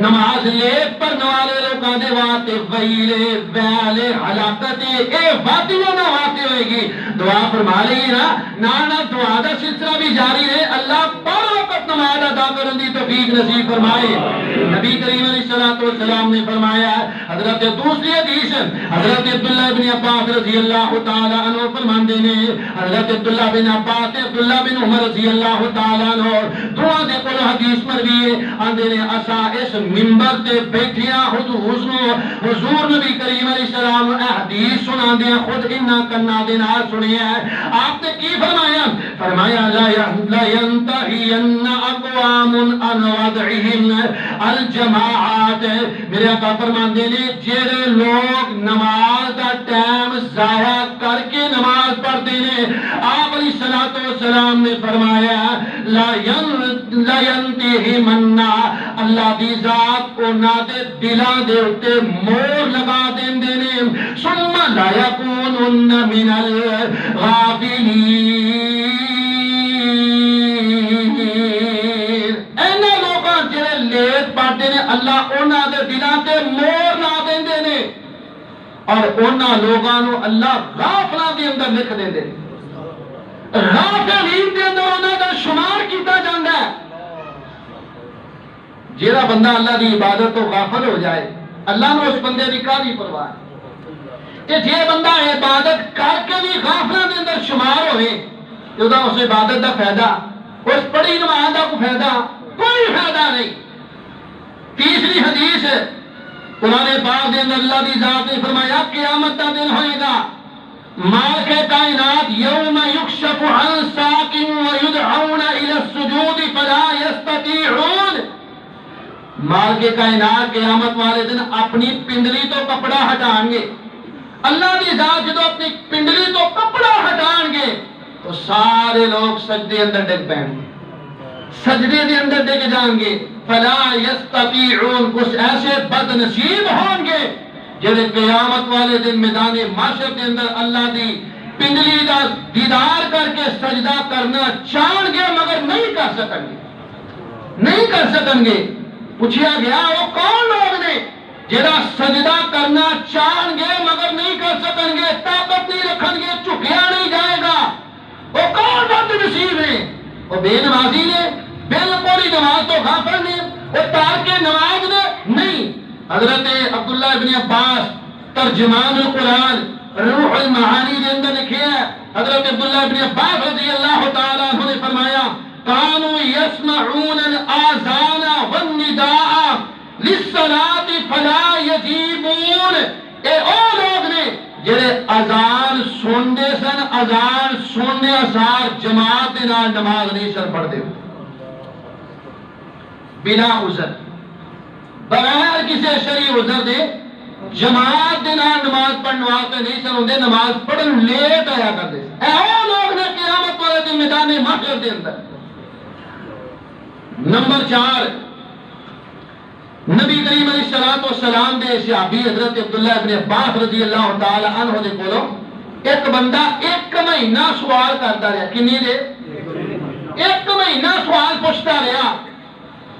نماز لیٹ پڑھنے والے لوگوں دے واسطے ویلے ویلے ہلاکت اے وادیوں نہ واسطے ہوئے گی. دعا فرما لئی نا دعا دا سلسلہ بھی جاری ہے. اللہ پر وقت نماز ادا کرنے دی توفیق نصیب فرمائے. نبی کریم علیہ الصلوۃ والسلام نے فرمایا حضرت دوسری حدیث حضرت عبداللہ بن عباس رضی اللہ تعالی عنہ فرماندے نے حضرت عبداللہ بن عباس عبداللہ بن عمر رضی اللہ تعالی عنہ دعا دے کول حدیث مروی ہے آندے نے اسا اس منبر تے بیٹھیا حضور نبی کریم علیہ السلام حدیث سناندے خود انہاں کنا دے نال سنیا ہے. آپ نے کی فرمایا؟ فرمایا لا ينتهين اقوام عن وضعهم الجماعات. میرے آقا فرماندے نے جڑے لوگ نماز دا ٹائم ضائع کر کے نماز پڑھتے ہیں آپ علیہ الصلوۃ والسلام نے فرمایا لا ينتهين اللہ دی ذات انہاں دے دلاں دے اوتے مور لگا دیندے نے ثم لا يكونن من الغافلین. اینے لوگاں جڑے لیٹ پڑھتے نے اللہ انہاں دے دلاں تے مور لا دیندے نے اور انہاں لوگاں نو اللہ غافلاں دے اندر لکھ دیندے نے. غافلین دے اندر انہاں دا شمار کیتا جاندا ہے. جیڑا بندہ اللہ دی عبادت تو غافل ہو جائے اللہ نے اس بندے دی کاہدی پرواہ تے جے بندہ عبادت کر کے بھی غافلاں دے اندر شمار ہوئے تے دا اس عبادت دا فائدہ اس پڑھی نماز دا کوئی فائدہ نہیں. تیسری حدیث قرآن پاک دے اندر اللہ دی ذات نے فرمایا قیامت دا دن ہوئے گا مالک کائنات یوم یکشف عن ساق ویدعون الى السجود فلا یستطیعون. مالک کائنات قیامت والے دن اپنی پنڈلی تو کپڑا ہٹائیں گے. اللہ دی ذات جدو اپنی پنڈلی تو کپڑا ہٹائیں گے تو سارے لوگ سجدے اندر ڈگ پائیں گے سجدے دے اندر ڈگ جائیں گے. فلا یستطیعون کچھ ایسے بد نصیب ہوں گے جنہیں قیامت والے دن میدان محشر کے اندر اللہ دی پنڈلی دا دیدار کر کے سجدہ کرنا چاہیں گے مگر نہیں کر سکیں گے. پوچھا گیا وہ کون لوگ نے جڑا سجدہ کرنا چاہیں گے مگر نہیں کر سکیں گے طاقت نہیں رکھیں گے جھکیا نہیں جائے گا. وہ کون بد نصیب ہیں؟ وہ بے نمازی نے بالکل ہی نماز تو غافل نے وہ تارک نماز نے نہیں. حضرت عبداللہ ابن عباس ترجمان القرآن روح المعانی کے اندر لکھے ہے حضرت عبداللہ ابن عباس رضی اللہ تعالیٰ عنہ نے فرمایا كانوا يسمعون الآذان والنداء للصلاة فلا يجيبون. اے او لوگ نے جڑے اذان سنتے سن اذان سننے اثار جماعت دے نال نماز نہیں سن پڑھتے بلا عذر بغیر کسی شرعی عذر دے جماعت دے نال نماز پڑھن واسطے نہیں سن ہوندے نماز پڑھن لیٹ آیا کرتے. اے او لوگ نے قیامت والے دن میدان محشر دے اندر. نمبر 4 نبی کریم علیہ الصلوۃ والسلام دے صحابی حضرت عبداللہ ابن عباس رضی اللہ تعالی عنہ دے کولوں ایک بندہ 1 مہینہ سوال کرتا رہا. کنی دے 1 مہینہ سوال پوچھتا رہا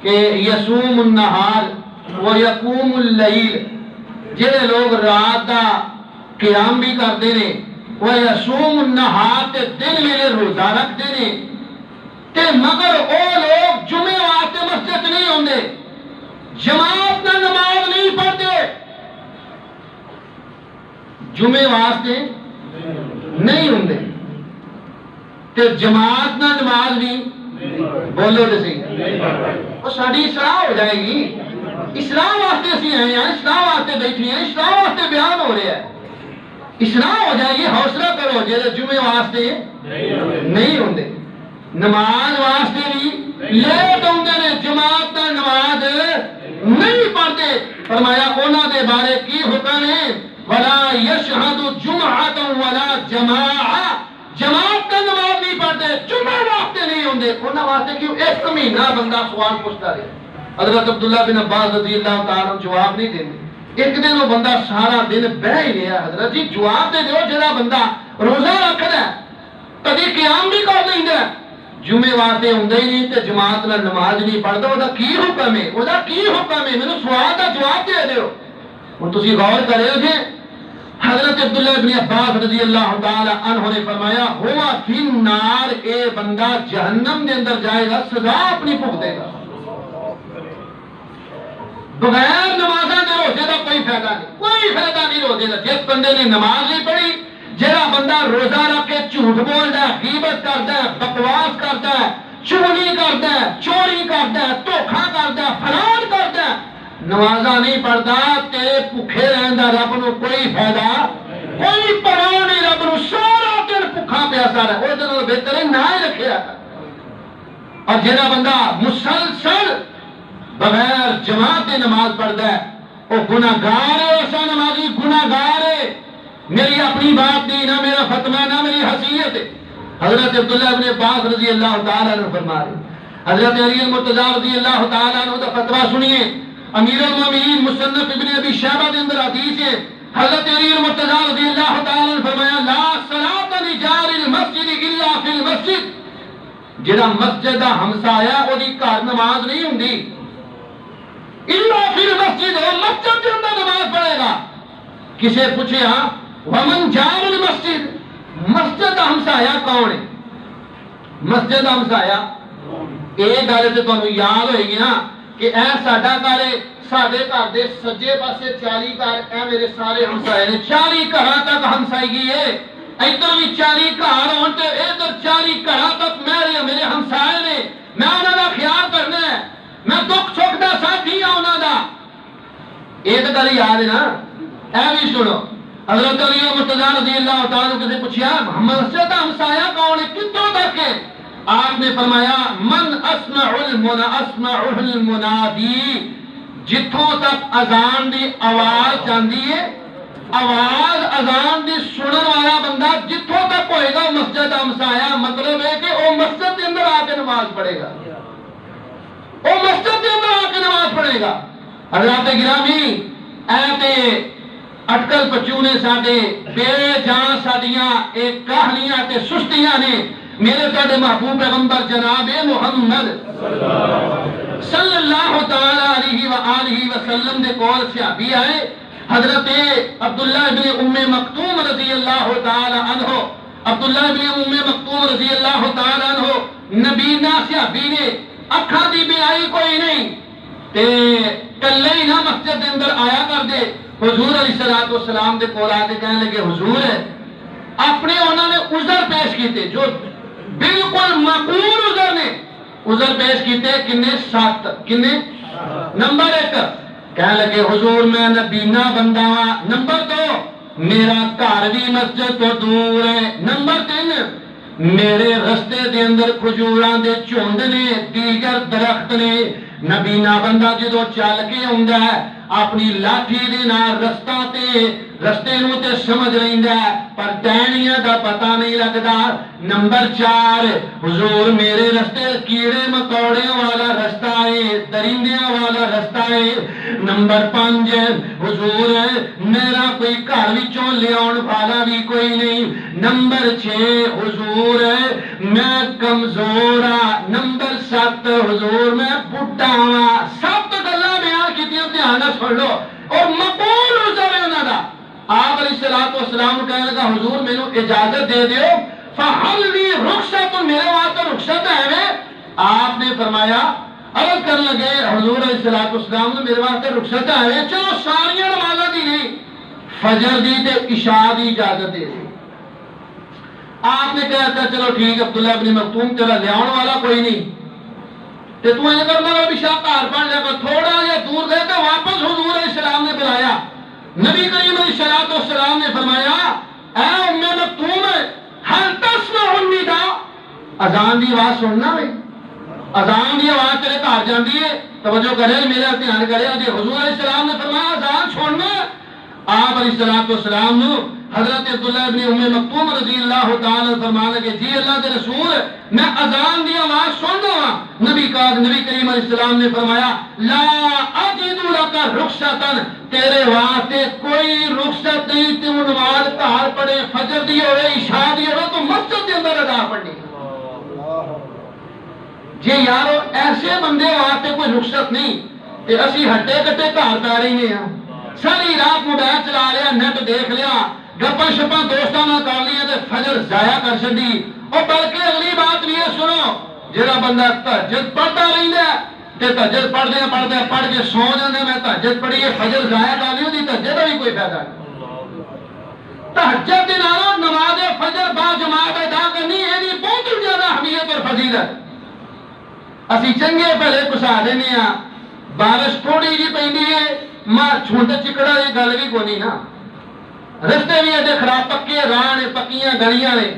کہ یصوم النہار و یقوم اللیل جڑے لوگ رات دا قیام بھی کرتے ہیں وہ یصوم النہار تے دن میں روزہ رکھتے ہیں تے مگر او لوگ جمعے واسطے مسجد نہیں ہوندے جماعت نہ نماز نہیں پڑھتے جمعے واسطے نہیں ہوندے تے جماعت نہ نماز بھی بولو تو صحیح وہ ساری اصلاح ہو جائے گی. اصلاح واسطے اسی آئے ہیں, اصلاح واسطے بیٹھے ہیں, اصلاح واسطے بیان ہو رہا ہے. اصلاح ہو جائے گی, حوصلہ کرو. جیسے جمعے واسطے نہیں ہوندے, نماز واسطے بھی لیٹ ہوندے نے, جماعت نہ نماز نہیں پڑھتے. فرمایا انہاں دے بارے کی حکم ہے, ولا یشہد جمعۃ ولا جماعہ, جماعت کا نماز نہیں پڑھتے, جمعہ واسطے نہیں ہوندے. انہاں واسطے کیوں؟ ایک مہینہ بندہ سوال پوچھتا رہے. حضرت عبداللہ بن عباس رضی اللہ تعالیٰ جواب نہیں دیندے. ایک دن وہ بندہ سارا دن بہ ہی رہا. حضرت جی جواب دے دیو, جڑا بندہ روزہ رکھدا ہے کدی قیام بھی کر لیندا ہے, جمعے واسطے ہوندے ہی نہیں تے جماعت نال نماز نہیں پڑھدا, او دا کی حکم ہے؟ او دا کی حکم ہے؟ مینوں سوال دا جواب دے دیو. ہن تسی غور کریو جی. حضرت عبداللہ بن عباس رضی اللہ تعالی عنہ نے فرمایا ہوا فی النار, اے بندہ جہنم دے اندر جائے گا, سزا اپنی بھگتے گا. بغیر نمازاں دے روزے دا کوئی فائدہ نہیں, کوئی فائدہ نہیں روزے دا. جس بندے نے نماز نہیں پڑھی, جہاں بندہ روزہ رکھ کے جھوٹ بولدا ہے, غیبت کردا ہے, بکواس کردا ہے, چغلی کردا ہے, چوری کردا ہے, دھوکھا کردا ہے, فراڈ کردا ہے, نمازاں نہیں پڑھدا, تیرے بھوکے رہن دا رب نو کوئی فائدہ, کوئی پرواہ نہیں. رب نو سارا دن بھوکا پیاسا رہے, او دے نال بہتر ہے نہ ہی رکھیا کر. اور جہاں بندہ مسلسل بغیر جماعت نماز پڑھتا ہے وہ گناہگار ہے. ایسا نمازی گناہگار ہے. میری اپنی بات نہیں, نہ میرا فتویٰ, نہ میری حیثیت ہے. حضرت عبداللہ ابن عباس رضی اللہ تعالیٰ عنہ فرما رہے, حضرت علی المرتضیٰ رضی اللہ تعالیٰ عنہ کا فتویٰ سنیے. امیر المومنین مصنف ابن ابی شیبہ کے اندر حدیث ہے. حضرت علی المرتضیٰ رضی اللہ تعالیٰ عنہ فرمایا لا صلاۃ لجار المسجد الا فی المسجد, جڑا مسجد دا ہمسایا او دی گھر نماز نہیں ہوندی, الا فی المسجد, وہ مسجد کے اندر نماز پڑھے گا. کسے پوچھا ومن جار المسجد, مسجد دا ہمسایا کون ہے؟ مسجد دا ہمسایا ایک گل تے تانوں یاد ہوئے گی نا کہ اے ساڈا گھر ہے, ساڈے گھر دے سجے پاسے 40 گھر, اے میرے سارے ہمسائے نے, 40 گھراں تک ہمسائیگی ہے. ادھر بھی 40 گھر ہون تے ادھر 40 گھراں تک میرے ہمسائے نے, میں انہاں دا خیال کرنا ہے, میں دکھ سکھ دا ساتھی ہاں انہاں دا. ایک گل یاد ہے نا, اے بھی سنو. حضرت علی مرتضیٰ رضی اللہ تعالیٰ عنہ سے پوچھا مسجد دا ہمسایا کون ہے, کتوں تک ہے؟ آپ نے فرمایا من اسمع المنادی, جتوں تک اذان دی آواز جاندی ہے, آواز اذان دی سنن والا بندہ جتوں تک ہوئے گا مسجد دا ہمسایا. مطلب ہے کہ وہ مسجد کے اندر آ کے نماز پڑھے گا, وہ مسجد کے اندر آ کے نماز پڑھے گا. حضرات گرامی, اے تے اٹکل پچونے ساڈے بے جان ساڈیاں ایک کہانیاں تے سستیاں نے. میرے تہاڈے محبوب پیغمبر جناب محمد صلی اللہ تعالی علیہ وآلہ وسلم دے کول صحابی آئے, حضرت عبداللہ ابن ام مکتوم رضی اللہ تعالی عنہ. عبداللہ ابن ام مکتوم رضی اللہ تعالی عنہ نبینا صحابی نے, اکھاں دی بیائی کوئی نہیں تے کلے ہی نہ مسجد دے اندر آیا کر دے. حضور علیہ السلام دے کول آ کے کہنے لگے حضور اپنے انہوں نے عذر پیش کیتے, جو بالکل معقول عذر نے, عذر پیش کیتے کنے 7. کنے؟ نمبر 1 کہنے لگے حضور میں نبینا بندہ ہاں. نمبر 2 میرا گھر بھی مسجد تو دور ہے. نمبر 3 میرے رستے دے اندر کھجوراں دے جھنڈ نے, دیگر درخت نے. نبینا بندہ جدو چل کے ہوندا ہے اپنی لاٹھی دے نال رستے نو تے سمجھ لیندا ہے, پر ٹہنیاں دا پتہ نہیں لگدا. نمبر 4 حضور میرے رستے کیڑے مکوڑے والا رستہ ہے, درندیاں والا رستہ ہے. نمبر 5 حضور میرا کوئی گھر وچوں لیاون والا بھی کوئی نہیں. نمبر 6 حضور میں کمزور ہاں. نمبر 7 حضور میں بڈھا ہاں. 7 گلاں بیان کیتیاں, دھیان نال سن لو, اور مقبول عذر ہے انہاں دا. آپ علیہ السلام کہنے لگا حضور مینوں اجازت دے دیو, فحل لی رخصت, میرے واسطے رخصت ہے. آپ نے فرمایا عرض کرنے لگے حضور علیہ السلام نے میرے واسطے رخصت ہے, چلو ساریاں نمازاں دی نہیں, فجر دی تے عشاء دی اجازت دے دی. آپ نے کہا تھا چلو ٹھیک عبداللہ ابن مکتوم تیرا لیاؤن والا کوئی نہیں تے تو یہ کرنا بھی شاہ گھر پڑھ لے کر تھوڑا یا دور گئے تو واپس حضور علیہ السلام نے بلایا. نبی کریم علیہ السلام نے فرمایا اے ام مکتوم ہل تسمع النداء، اذان دی آواز سننا ہے؟ اذان دی آواز تیرے گھر جاندی ہے؟ توجہ کرے میرا دھیان کرے جی. حضور علیہ السلام نے فرمایا اذان چھوڑنا. آپ علیہ السلام نے حضرت عبداللہ ابن ام مکتوم رضی اللہ تعالی فرمان لگے جی اللہ کے رسول میں اذان دی آواز سن رہا ہوں. نبی کریم علیہ السلام نے فرمایا لا اجد لک رخصتا، تیرے واسطے کوئی رخصت نہیں. تو نماز گھر پڑھے، فجر دی ہوئے، عشاء دی ہوئے تو مسجد کے اندر ادا پڑھنی. جی یارو ایسے بندے واسطے کوئی رخصت نہیں تے اسی ہٹے کٹے گھر پا رہے ہیں. ساری رات موبائل چلا لیا، نیٹ دیکھ لیا، گپا شپا دوستوں نے کر لیا تے فجر ضائع کر چڑی. اور بلکہ اگلی بات بھی یہ سنو، جہاں بندہ تہجد پڑھتا رہتا ہے تے تہجد پڑھتے پڑھ کے سو جاندے میں تہجد پڑھی ہے فجر ضائع کر لی، ہوتی تہجد کا بھی کوئی فائدہ نہیں. تہجد دے نال نماز فجر با جماعت ادا کرنی یہ بہت زیادہ اہمیت اور فضیلت. اسی چنگے پہلے کسا دینے ہاں، بارش تھوڑی جی پیندی ہے ماں چھونٹ چکڑا یہ گل بھی کونی نا. رستے بھی ایڈے خراب پکے راہ نے، پکیاں گلیاں نے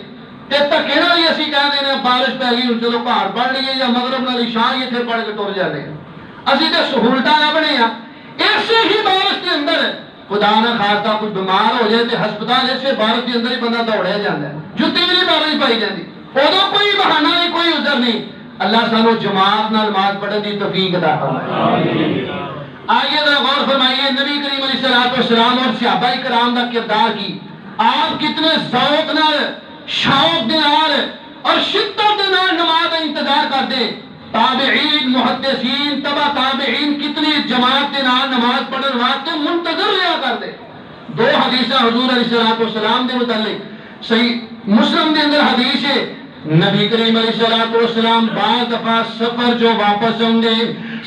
تے دھکے نال ہی اسی کہہ دینے بارش پی گئی چلو گھر پڑھ لیے یا مغرب نال عشاء ہی اتنے پڑھ کے ٹر جانے. اسی تے سہولتاں لبنے ہاں. ایسے ہی بارش کے اندر خدا نہ خاصہ کوئی بیمار ہو جائے تے ہسپتال ایسے بارش کے اندر ہی بندہ دوڑیا جاتا ہے، جُتی بھی نہیں بارش پائی جاتی، ادو کوئی بہانہ نہیں، کوئی عذر نہیں. اللہ سانو جماعت نال نماز پڑھنے دی توفیق عطا فرمائے. آئیے ذرا غور فرمائیے نبی کریم علیہ السلام اور صحابہ کرام کا کردار کی. آپ کتنے ذوق نال، شوق دے نال اور شدت دے نال نماز کا انتظار کرتے. تابعین، محدثین، تبع تابعین کتنی جماعت دے نال نماز پڑھن واسطے منتظر رہا کرتے. دو حدیثاں حضور علیہ السلام دے متعلق صحیح مسلم دے اندر حدیث ہے. نبی کریم علیہ السلام بعض دفعہ سفر جو واپس ہوندے،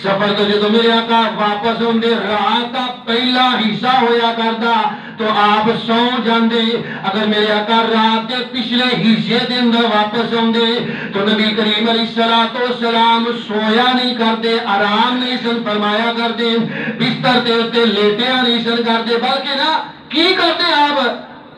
سفر تو جدو میرے آقا واپس ہوندے رات کا پہلا حصہ ہویا کردا تو آپ سو جاندے. اگر میرے آقا رات کے پچھلے حصے دے اندر واپس ہوندے تو نبی کریم علیہ السلام سویا نہیں کرتے، آرام نہیں سن فرمایا کرتے، بستر دے اوتے لیٹیا نہیں سن کرتے، بلکہ نا کی کرتے آپ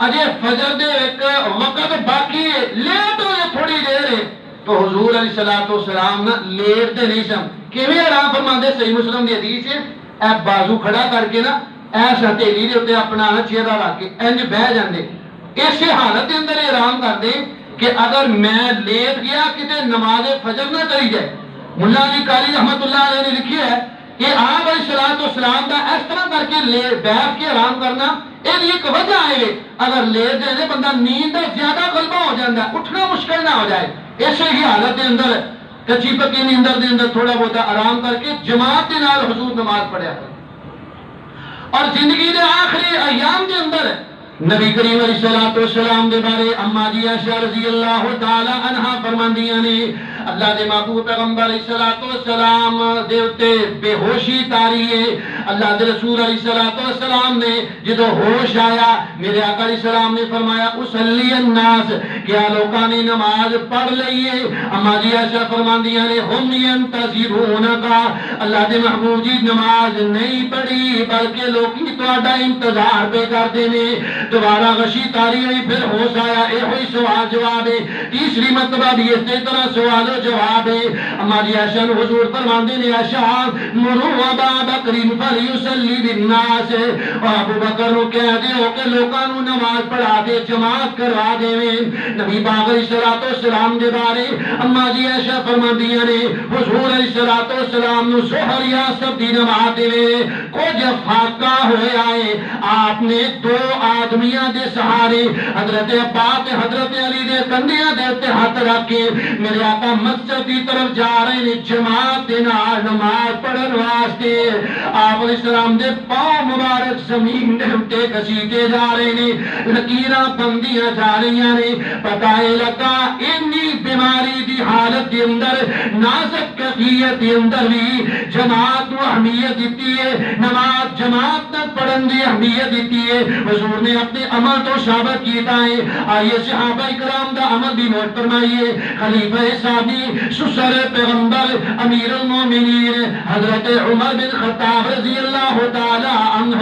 اجے فجر دے ایک وقت باقی ہے، لیٹ ہوئے تھوڑی دیر ہے تو حضور علیہ السلام نا لیٹ دے نہیں سن. کیویں آرام فرماندے؟ صحیح مسلم دی حدیث ہے اے بازو کھڑا کر کے نا ایس ہتھیلی دے اوتے اپنا چہرہ رکھ کے انج بہ جاندے. اسی حالت دے اندر آرام کردے کہ اگر میں لیٹ گیا کتے نماز فجر نہ چلی جائے. ملا علی قاری رحمت اللہ علیہ نے لکھی ہے کہ آپ علیہ السلام کا اس طرح کر کے بیٹھ کے آرام کرنا یہ ایک وجہ ہے. اگر لیٹ جائے بندہ نیند زیادہ غلبہ ہو جاتا ہے، اٹھنا مشکل نہ ہو جائے. اسی ہی حالت کے اندر کچی پکی نیندر دے اندر تھوڑا بہت آرام کر کے جماعت کے نال حضور نماز پڑھیا. اور زندگی دے آخری ایام کے اندر نبی کریم علیہ السلام دے بارے اما جی عائشہ رضی اللہ تعالی عنہا فرماندیاں نے اللہ دے محبوب پیغمبر علیہ السلام دے اوتے بے ہوشی تاری ہے. اللہ دے رسول علیہ السلام نے جدو ہوش آیا میرے آقا علیہ السلام نے فرمایا اصلی الناس، کیا لوکاں نے نماز پڑھ لئی ہے؟ اما جی عائشہ فرماندیاں نے ہم ینتظرونکا، اللہ دے محبوب جی نماز نہیں پڑھی بلکہ لوکی تہاڈا انتظار پہ کردے نے. دوبارہ غشی تاری ہوئی، پھر ہوش آیا، اے ہوئی سوال جواب ہے. تیسری مرتبہ بھی اسی طرح سوال و جواب ہے. اما جی عائشہ حضور فرماندے نے عائشہ مرو ابا بکر فلیصلی بالناس، اور ابو بکر نو کہہ دیو کہ لوکاں نو نماز پڑھا دے، جماعت کروا دے. نبی پاک علیہ السلام دے بارے اما جی عائشہ فرماندیاں نے حضور علیہ السلام نو ظہر یا عصر دی نماز دے کچھ فاقہ ہویا ہے. آپ نے دو آدمیاں دے سہارے حضرت عباس حضرت علی دے کندھیاں دے تے ہاتھ رکھ کے میرے آقا مسجد دی طرف جا رہے نے جماعت دے نال نماز پڑھن واسطے. آپ علیہ السلام دے پاؤں مبارک زمین دے اوتے گھسیٹے جا رہے نے، لکیراں بندیاں جا رہی نے. پتہ لگا انی بیماری دی حالت دے اندر نازک شریعت اندر بھی جماعت کو اہمیت دیتی ہے، نماز جماعت تک پڑھن دی اہمیت دیتی ہے۔ حضور نے اپنے عمل تو ثابت کیتا ہے، آئیے صحابہ اکرام دا عمل بھی نوٹ فرمائیے۔ خلیفہ ثانی سسر پیغمبر امیر المومنین حضرت عمر بن خطاب رضی اللہ تعالی عنہ،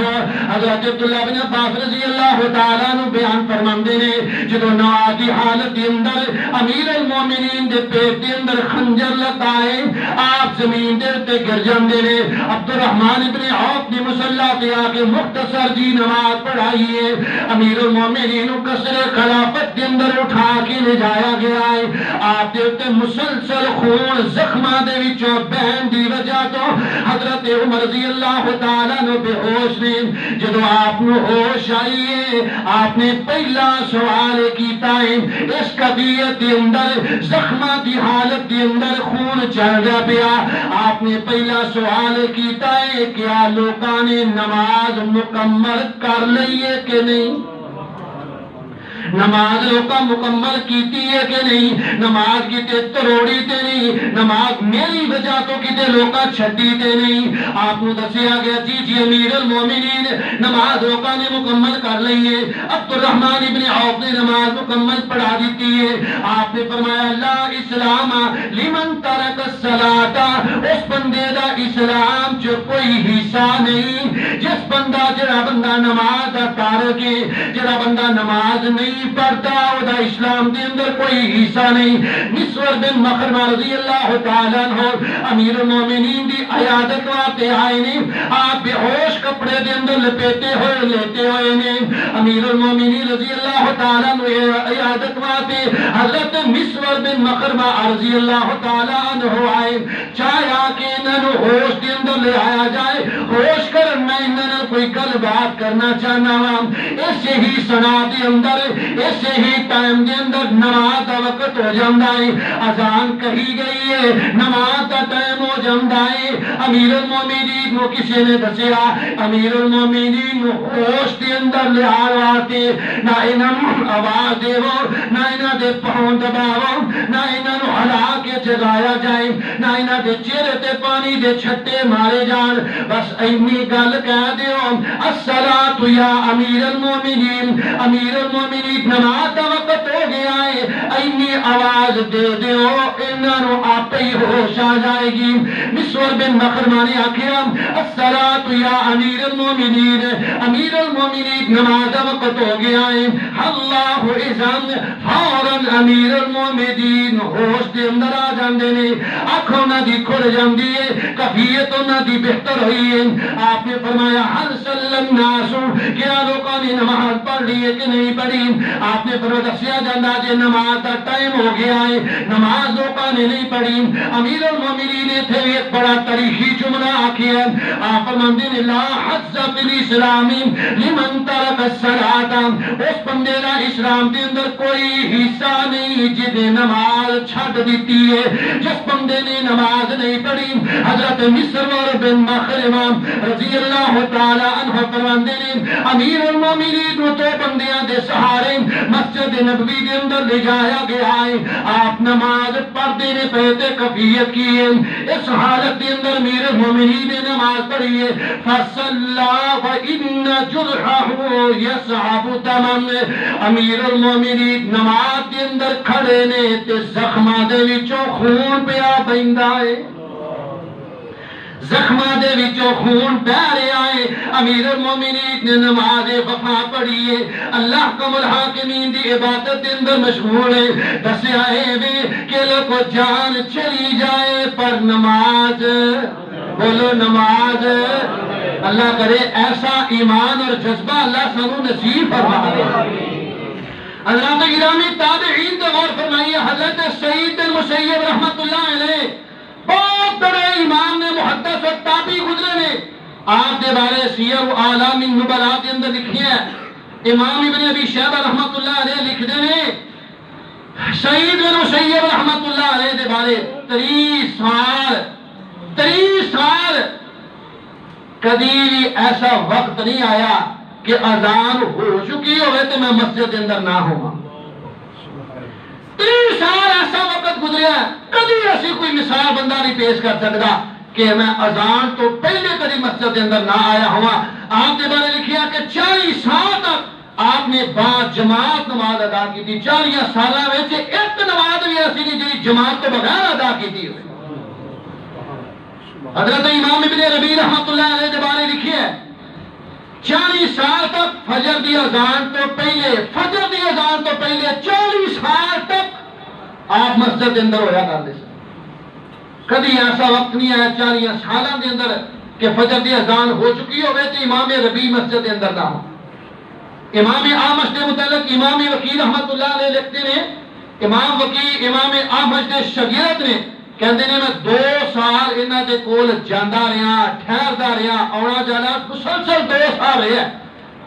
حضرت عبداللہ بن عباس رضی اللہ تعالی عنہ بیان فرماندے نے جدو نماز دی حالت دے اندر امیر المومنین دے پیٹ دے اندر خنجر لگائے، آپ زمین دے تے گر جاندے نے۔ عبد الرحمن ابن عوف نے مصلی تے آ کے مختصر جی نماز پڑھائی ہے، امیر المومنین کو قصر خلافت دے اندر اٹھا کے لے جایا گیا ہے۔ آپ دے تے مسلسل خون زخماں دے وچوں بہن دی وجہ تو حضرت عمر رضی اللہ تعالیٰ عنہ بے ہوش نے۔ جدو آپ نو ہوش آئی ہے، آپ نے پہلا سوال کیتا ہے، اس قضیت دے اندر زخماں دی حالت دے اندر خون چل رہا پیا، آپ نے پہلا سوال کیتا ہے کیا لوکاں نے نماز مکمل کر لئی ہے کہ نہیں؟ نماز لوکا مکمل کیتی ہے کہ نہیں؟ نماز کیتے تروڑی تے نہیں، نماز میری وجہ تو کیتے لوکا چھٹی تے نہیں۔ آپ کو دسیا گیا جی امیر المومنین نماز لوکا نے مکمل کر لئی ہے۔ عبد الرحمن ابن عوف نے نماز مکمل پڑھا دیتی ہے۔ آپ نے فرمایا لا اسلام لمن ترک الصلاۃ، اس بندے دا اسلام جو کوئی حصہ نہیں، جس بندہ نماز دا تارک ہے، جڑا بندہ نماز نہیں پڑھتا او دا اسلام دے اندر کوئی حصہ نہیں۔ مسور بن مخرمہ رضی اللہ تعالیٰ عنہ امیر المومنین دی عیادت واسطے آئے نے، آپ بے ہوش کپڑے دے اندر لپیٹے ہوئے لیتے ہوئے نے۔ امیر المومنین رضی اللہ تعالیٰ عنہ عیادت واسطے حضرت مسور بن مخرمہ رضی اللہ تعالیٰ عنہ آئے، چاہیا کہ انہوں ہوش دے اندر لے آیا جائے، ہوش کر میں انہوں کوئی گل بات کرنا چاہنا ہوں۔ ایسے ہی سنا دے اندر ایسے ہی ٹائم دے اندر نماز دا وقت ہو جاندہ ہے، اذان کہی گئی ہے، نماز دا ٹائم ہو جاندہ ہے۔ امیر المومنین کو کسی نے دسیا، امیر المومنین ہوش دے اندر لے آتے، نہ انہوں آواز دے وہ، نہ انہوں دے پاؤں دباؤ، نہ انہوں ہلا کے جگایا جائے، نہ انہوں دے چہرے تے پانی دے چھٹے مارے جان، بس اینی گل کہہ دیو الصلاۃ یا امیر المومنین، امیر المومنین نماز دا وقت ہو گیا ہے، اینی آواز دے دیو انہوں آپ ہی ہوش آ جائے گی۔ مسور بن مخرمہ نے آکھیا الصلاۃ یا امیر المومنین، امیر المومنین نماز دا وقت ہو گیا ہے، اللہ اذن فوراً امیر المومنین ہوش دے اندر آ جاندے نے، آنکھوں نہ دی کھل جاندی ہے، کفیت نہ دی بہتر ہوئی ہے۔ آپ نے فرمایا حل صلی الناس، کیا لوگوں نے نماز پڑھ لی ہے کہ نہیں پڑھی؟ آپ نے فرمایا دسیا جاندہ جے نماز دا ٹائم ہو گیا ہے، نماز لوگوں نے نہیں پڑھی۔ امیر المومنین نے تھے ایک بڑا تاریخی جملہ آکھیا ہے، آپ فرماندے نے لا حظ فی الاسلام لمن ترک الصلاۃ، اس بندے دا اسلام دے اندر کوئی حصہ نہیں جنے نماز چھڈ دیتی ہے، جس بندے نے نماز نہیں پڑھی۔ حضرت مسور بن مخرمہ رضی اللہ تعالی عنہ فرماندے نے امیر المومنین کو تو بندیاں دے سہارے مسجد نبوی دے اندر لے جایا گیا ہے، آپ نماز پڑھتے نے پہتے کفیت کی ہے، اس حالت دے اندر امیر المومنین نے نماز پڑھی ہے، فصلی وان جرحہ یصعب دمن، امیر المومنین نماز دے اندر کھڑے نے تے زخماں دے وچوں خون پیا بہندا ہے، زخماں دے وچوں خون بہ رہا ہے۔ امیر المومنین نے نماز وفا پڑھی ہے، اللہ کم الحاکمین دی عبادت دے اندر مشغول ہے، دسیا ہے کہ لوگ جان چلی جائے پر نماز، بولو نماز، اللہ کرے ایسا ایمان اور جذبہ اللہ سنو نصیب فرمائے۔ حضرات گرامی تابعین تو غور فرمائیے، حضرت سعید بن مسیب رحمت اللہ علیہ بہت بڑے امام نے، محدث اور تابعی گزرے نے، آپ کے بارے سیر و اعلام النبلاء کے اندر لکھی ہے۔ امام ابن ابی شیبہ رحمت اللہ علیہ لکھ دے نے سعید بن مسیب رحمت اللہ علیہ کے بارے 30 سال کبھی بھی ایسا وقت نہیں آیا کہ اذان ہو چکی ہوئے تو میں مسجد کے اندر نہ ہوں۔ 30 سال ایسا وقت گزرے ہوا ہے کبھی ایسی کوئی مثال بندہ نہیں پیش کر سکتا کہ میں اذان تو پہلے کبھی مسجد کے اندر نہ آیا ہوا. آپ کے بارے لکھیا کہ 40 سال تک آپ نے با جماعت نماز ادا کی تھی. 40 سالہ میں ایک نماز بھی ایسی نہیں جی جماعت تو بغیر ادا کی تھی. حضرت امام ابن ربیع رحمۃ اللہ علیہ کے بارے لکھی ہے 40 سال تک فجر دی اذان تو پہلے 40 سال تک آپ مسجد کے اندر ہویا کرتے سن. کبھی ایسا وقت نہیں آیا 40 سالوں کے اندر کہ فجر دی اذان ہو چکی ہوئے تو امام ربیع مسجد کے اندر نہ ہو. امام اعمش کے متعلق امام وکیع رحمۃ اللہ علیہ لکھتے ہیں امام وکیع امام اعمش کے شاگرد نے کہتے ہیں میں 2 سال انہاں دے کول جاندا رہا ٹھہردا رہا آنا جانا مسلسل 2 سال رہا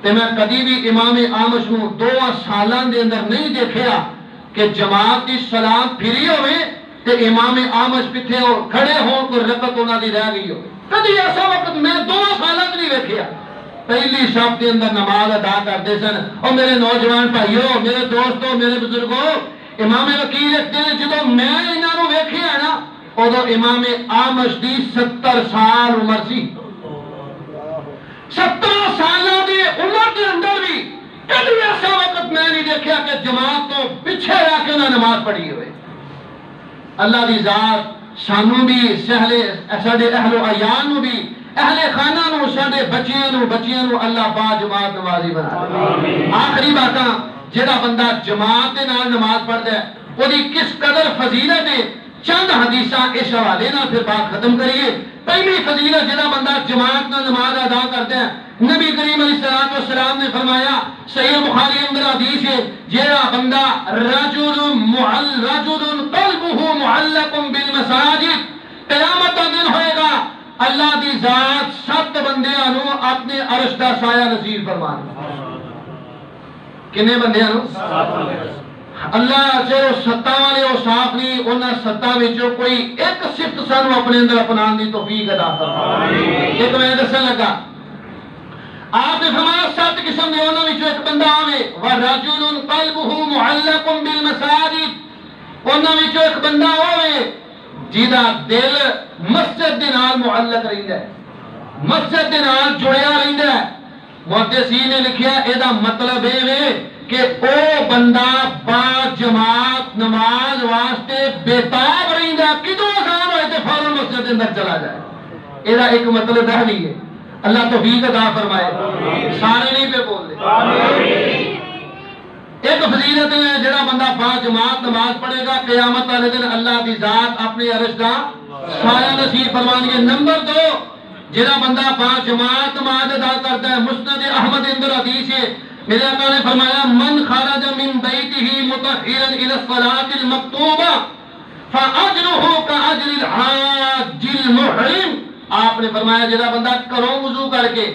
تے میں کدی بھی امام اعمش نو 2 سالاں دے اندر نہیں دیکھیا کہ جماعت دی سلام پھری ہوئے تے امام اعمش پیچھے کھڑے ہون کو رکعت انہاں دی رہ گئی ہو. کدی ایسا وقت میں 2 سالاں نہیں دیکھیا. پہلی شب کے اندر نماز ادا کرتے سن. اور میرے نوجوان بھائیو میرے دوستو میرے بزرگوں امام وکیع لکھتے ہیں جدو میں انہاں نو ویکھیا نا ادو امام اعمش دی 70 سال عمر سی. 70 سالوں کی عمر کے اندر بھی کبھی ایسا وقت میں نہیں دیکھا کہ جماعت تو پیچھے رہ کے انہیں نماز پڑھی ہوئے. اللہ دی ذات سانو بھی ساڈے اہل و عیال نو بھی اہل خانہ نو ساڈے بچیاں نو اللہ با جماعت نمازی بنا. آخری باتاں جڑا بندہ جماعت دے نال نماز پڑھدا ہے اودی کس قدر فضیلت ہے چند حدیثاں اس حوالے نال پھر بات ختم کریے. پہلی فضیلت جڑا بندہ جماعت نال نماز ادا کرتا ہے نبی کریم علیہ السلام نے فرمایا صحیح بخاری اندر حدیث ہے جڑا بندہ رجل قلبه معلق بالمساجد قیامت کا دن ہوئے گا اللہ دی ذات 7 بندیاں نو اپنے عرش دا سایہ نصیب فرمانا. کنے بندیاں نو؟ 7. اللہ جو 7 والے اوصاف نہیں انہاں 7 وچوں کوئی ایک صفت سانو اپنے اندر اپنان دی توفیق عطا فرمائے. ایک میں دسن لگا آپ نے فرمایا 7 قسم دے انہاں وچوں ایک بندہ آوے ورجل قلبه معلق بالمساجد انہاں وچوں ایک بندہ ہوے جیدا دل مسجد دے نال معلق رہندا ہے مسجد دے نال جڑیا رہندا ہے. محدثین نے لکھیا اے دا مطلب اے وے کہ او بندہ با جماعت نماز واسطے بےتاب رہندا کدوں اذان ہوئے تے فوراً مسجد کے اندر چلا جائے. اے دا ایک مطلب ہے نہیں ہے. اللہ توفیق عطا فرمائے. سارے نہیں پہ بول دے. ایک فضیلت ہے جڑا بندہ با جماعت نماز پڑھے گا قیامت والے دن اللہ دی ذات اپنے عرش دا سایہ نصیب فرمائیں گے. نمبر 2 جڑا بندہ با جماعت نماز ادا کرتا ہے مسند احمد اندر حدیث ہے میرے آقا نے فرمایا من خرج من بیتہ مطہرا الی الصلاۃ المکتوبہ فاجرہ کاجر الحاج المحرم. آپ نے فرمایا جڑا بندہ گھروں وضو کر کے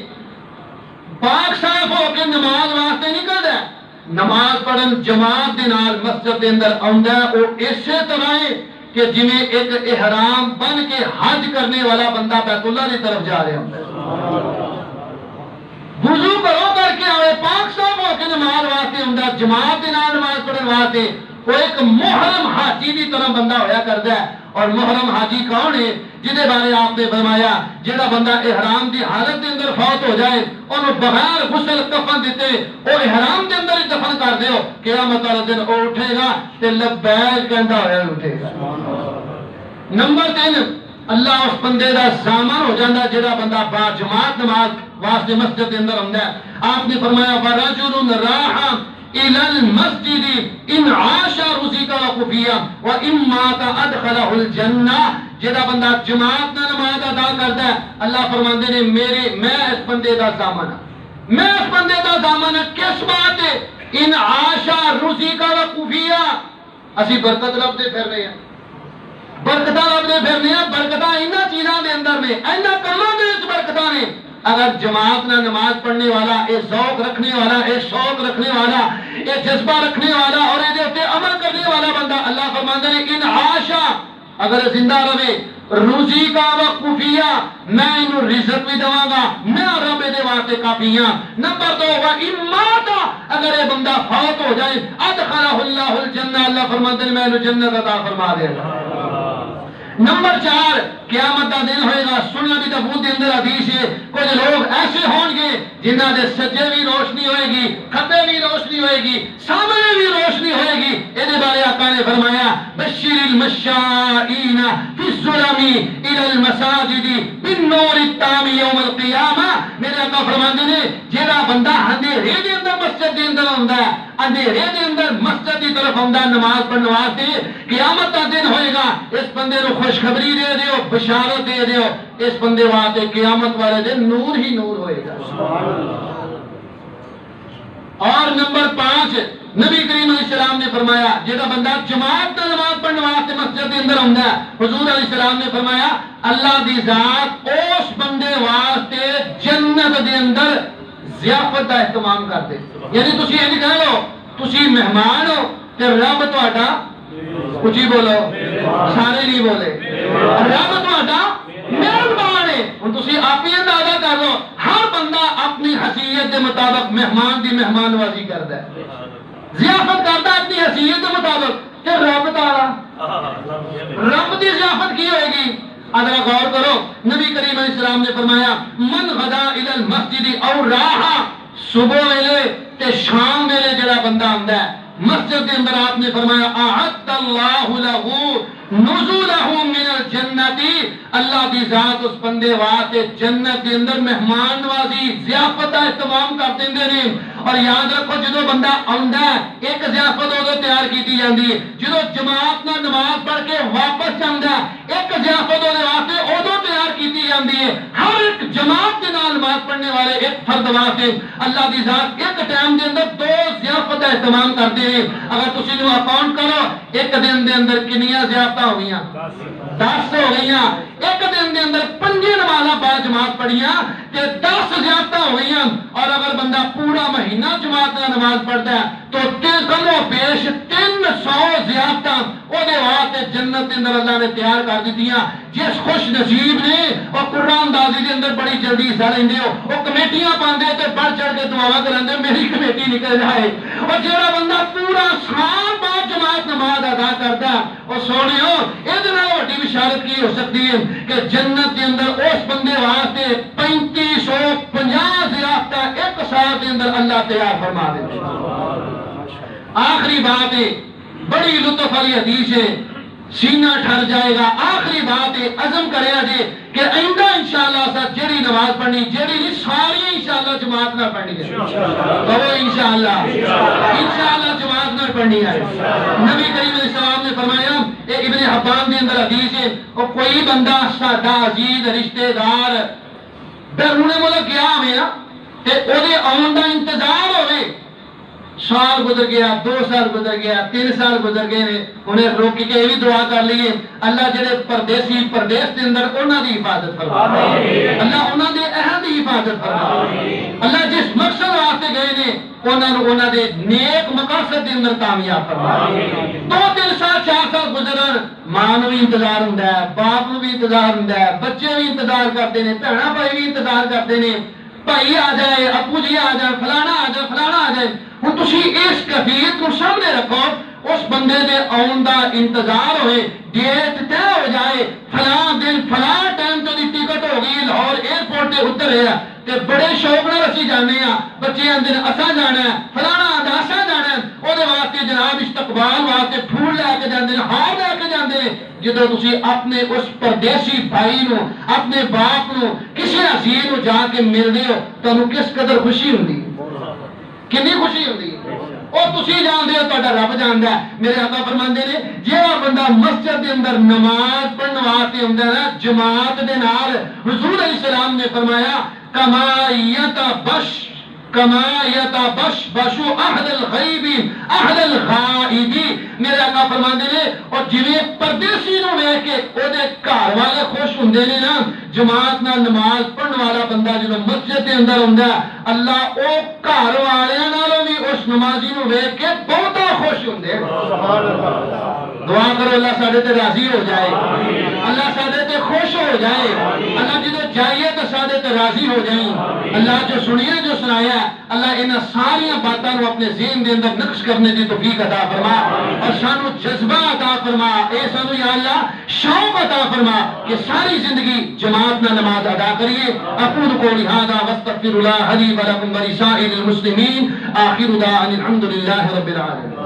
پاک صاف ہو کے نماز واسطے نکلدا ہے نماز پڑھن جماعت دے نال مسجد دے اندر آندا ہے او اسی طرح ہے کہ جویں ایک احرام بن کے حج کرنے والا بندہ بیت اللہ کی طرف جا رہا ہوندا ہے. وضو کرو کر کے آئے پاک صاحب ہو کے نماز واسطے ہوندا جماعت دے نال نماز پڑھن واسطے وہ ایک محرم حاجی دی طرح بندہ ہویا کردا ہے. اور محرم حاجی کون ہے جہدے بارے آپ نے فرمایا جڑا بندہ احرام دی حالت دے اندر فوت ہو جائے انہوں بغیر غسل کفن دیتے او احرام دے اندر ہی دفن کر دیو قیامت والے دن او اٹھے گا تے لبیک کہندا ہوا اٹھے گا. نمبر 3 اللہ اس بندے دا ضامن ہو جاندا جڑا بندہ با جماعت نماز واسطے مسجد کے اندر ہوندا ہے. آپ نے فرمایا ورجل راح الى المسجد ان عاش رزق وقفيا وان مات ادخله الجنہ. جڑا بندہ جماعت نال نماز ادا کردا ہے اللہ فرماندے نے میں اس بندے دا ضامن میں اس بندے دا ضامن کس بات ہے ان عاش رزق وقفيا. اسی برکت لبدے پھر رہے ہیں برکتاں لبدے پھرنے ہیں برکتاں انہاں چیزاں دے اندر نے انہاں کماں دے وچ برکتاں نے. اگر جماعت نہ نماز پڑھنے والا اے ذوق رکھنے والا اے شوق رکھنے والا اے جذبہ رکھنے والا اور اے دے عمل کرنے والا بندہ اللہ فرماندے نے ان عاشا اگر زندہ رہے روزی کا وقفیہ میں انہوں رزق بھی دواں گا میں رب دے واسطے کافیاں نمبر 2 وا اماتا اگر یہ بندہ فوت ہو جائے ادخلہ اللہ الجنہ اللہ فرماتے ہیں میں انہوں جنت عطا فرما دے گا نمبر 4 قیامت کا دن ہوئے گا سننا بھی تبوت دے اندر حدیث ہے کچھ لوگ ایسے ہون گے جنہ دے سجے بھی روشنی ہوئے گی کھبے بھی روشنی ہوئے گی سامنے بھی روشنی ہوئے گی یہ بارے آقا نے فرمایا بشر المشائین فی الظلم الى المساجد بالنور التام یوم القیامہ میرے آقا فرماتے ہیں جیڑا بندہ اندھیرے دے اندر مسجد دے اندر ہوندا ہے اندھیرے دے اندر مسجد کی طرف ہوندا نماز پڑھن واسطے قیامت کا دن ہوئے گا اس بندے نو خوشخبری دے دیو بشارت دے دیو اس بندے واسطے قیامت والے دن نور ہی نور ہوئے گا اور نمبر 5 نبی کریم علیہ السلام نے فرمایا جیڑا بندہ جماعت کا نماز پڑھنے واسطے مسجد کے اندر ہوندا ہے حضور علیہ السلام نے فرمایا اللہ دی ذات اس بندے واسطے جنت دے اندر ضیافت کا اہتمام کرتے یعنی تسی یہ نہیں کہہ لو تسی مہمان ہو تے رب تہاڈا اچھی بولو سارے نہیں بولے رب تہاڈا مہربان ہے ہن تسی آپ ہی اندازہ کر لو ہر بندہ اپنی حیثیت کے مطابق مہمان دی مہمان نوازی کرتا ہے ضیافت کرتا ہے اپنی حیثیت کے مطابق کہ رب تعالی رب دی ضیافت کی ہوئے گی ذرا غور کرو نبی کریم علیہ السلام نے فرمایا من غدا الی المسجد او راحا صبح ویلے تے شام ویلے جڑا بندہ آندا ہے مسجد کے اندر آپ نے فرمایا اعد اللہ لہ نزولہ من الجنت اللہ دی ذات اس بندے واسطے جنت کے اندر مہمان نوازی ضیافت کا اہتمام کر دیندے نے اور یاد رکھو جدو بندہ آندا ہے ایک ضیافت ادو تیار کیتی جاندی ہے جدو جماعت نال نماز پڑھ کے واپس جاندا ہے ایک ضیافت ادو واسطے ادو تیار کیتی جاندی ہے ہر ایک جماعت کے نال نماز پڑھنے والے ایک فرد واسطے اللہ دی ذات ایک ٹائم دے اندر 2 ضیافت کا اہتمام کرتے ہیں اگر تسی نو اکاؤنٹ کرو ایک دن دے اندر کنیاں ضیافتاں ہو گئیاں 10 ہو گئیاں ایک دن دے اندر 5 نمازاں با جماعت پڑھیاں تے 10 ضیافتاں ہو گئیاں اور اگر بندہ پورا مہینہ جماعت نال نماز پڑھتا ہے تو کم و بیش 300 ضیافتاں او دے واسطے جنت دے اندر اللہ نے تیار کر دتیاں جس خوش نصیب نے اور قرآن دازی دے اندر بڑی جلدی حصہ لیندے ہو وہ کمیٹیاں پاندے تے بڑھ چڑھ کے دعاواں کراندے میری کمیٹی نکل جائے اور جڑا بندہ پورا سال بعد جماعت نماز ادا کرتا ہے اور سونیو اے نال وڈی بشارت کی ہو سکتی ہے کہ جنت کے اندر اس بندے واسطے 3550 ضیافتاں ایک سال کے اندر اللہ تیار فرما دے آخری بات ہے بڑی لطف والی حدیث ہے سینہ ٹھر جائے گا آخری بات ہے عزم کرے جے کہ آئندہ انشاءاللہ ساتھ جڑی نماز پڑھنی جڑی نہیں ساری انشاءاللہ جماعت نہ پڑھنی ہے کہو انشاءاللہ جماعت نہ پڑھنی ہے نبی کریم علیہ السلام نے فرمایا ایک ابن حبان کے اندر حدیث ہے اور کوئی بندہ ساڈا عزیز رشتہ دار بیرون ملک گیا ہوئے نا تے او دے آن دا انتظار ہوئے سال گزر گیا 2 سال گزر گیا 3 سال گزر گئے نے انہیں روکی کے بھی دعا کر لیے اللہ جڑے پردیسی پردیس کے اندر انہاں دی حفاظت فرما اللہ انہاں دے اہل دی حفاظت فرما اللہ جس مقصد واسطے گئے نے انہاں دے نیک مقاصد دے اندر کامیاب فرما 2-3 سال 4 سال گزرن ماں نو بھی انتظار ہوندا ہے باپ نو بھی انتظار ہوندا ہے بچے بھی انتظار کرتے نے بہنا بھائی بھی انتظار کرتے نے بھائی آ جائے ابو جی آ جائے فلانا آ جائے فلانا آ جائے ہوں تسی اس کیفیت کو سامنے رکھو اس بندے دے آن دا انتظار ہوئے ڈیٹ طے ہو جائے فلاں دن فلاں ٹائم تو دی ٹکٹ ہو گئی لاہور ایئرپورٹ تے اتر رہا تے بڑے شوق نال اسی جانے ہاں بچے آندے اساں جانا ہے فلانا آندا اساں جانا ہے او دے واسطے جناب استقبال واسطے پھول لے کے جاندے نے ہار لے کے جاندے نے جدوں تسی اپنے اس پردیسی بھائی نو اپنے باپ نو کسی عزیز نو جا کے ملدے ہو تانوں کس قدر خوشی ہوندی کنی خوشی ہوندی اور تسی جاندے ہو تہاڈا رب جاندا ہے میرے آقا فرماندے نے جیڑا بندہ مسجد دے اندر نماز پڑھن واسطے ہوندا ہے نا جماعت دے نال حضور علیہ السلام نے فرمایا کما یتبشبشو احد الغیب احد الغائب میرے آقا فرماندے نے اور جویں پردیسی نو ویکھ کے او دے گھر والے خوش ہوندے نے نا جماعت نال نماز پڑھن والا بندہ جدوں مسجد دے اندر ہوندا ہے اللہ او گھر والےاں نالوں بھی اس نمازی نو ویکھ کے بہت خوش ہوندے سبحان اللہ دعا کرو اللہ ساڈے تے راضی ہو جائے، اللہ ساڈے تے خوش ہو جائے، اللہ جدو جائیے تو ساڈے تے راضی ہو جائیں، اللہ جو سنیا جو سنایا اللہ ان ساری باتوں کو اپنے ذہن دے اندر نقش کرنے دی توفیق عطا فرما اور سانو جذبہ عطا فرما، اے سانو یا اللہ شوق عطا فرما کہ ساری زندگی جماعت نہ نماز ادا کریے۔ اقول قولی ھذا واستغفر اللہ لی ولکم ولسائر المسلمین، آخر دعوانا الحمد للہ رب العالمین۔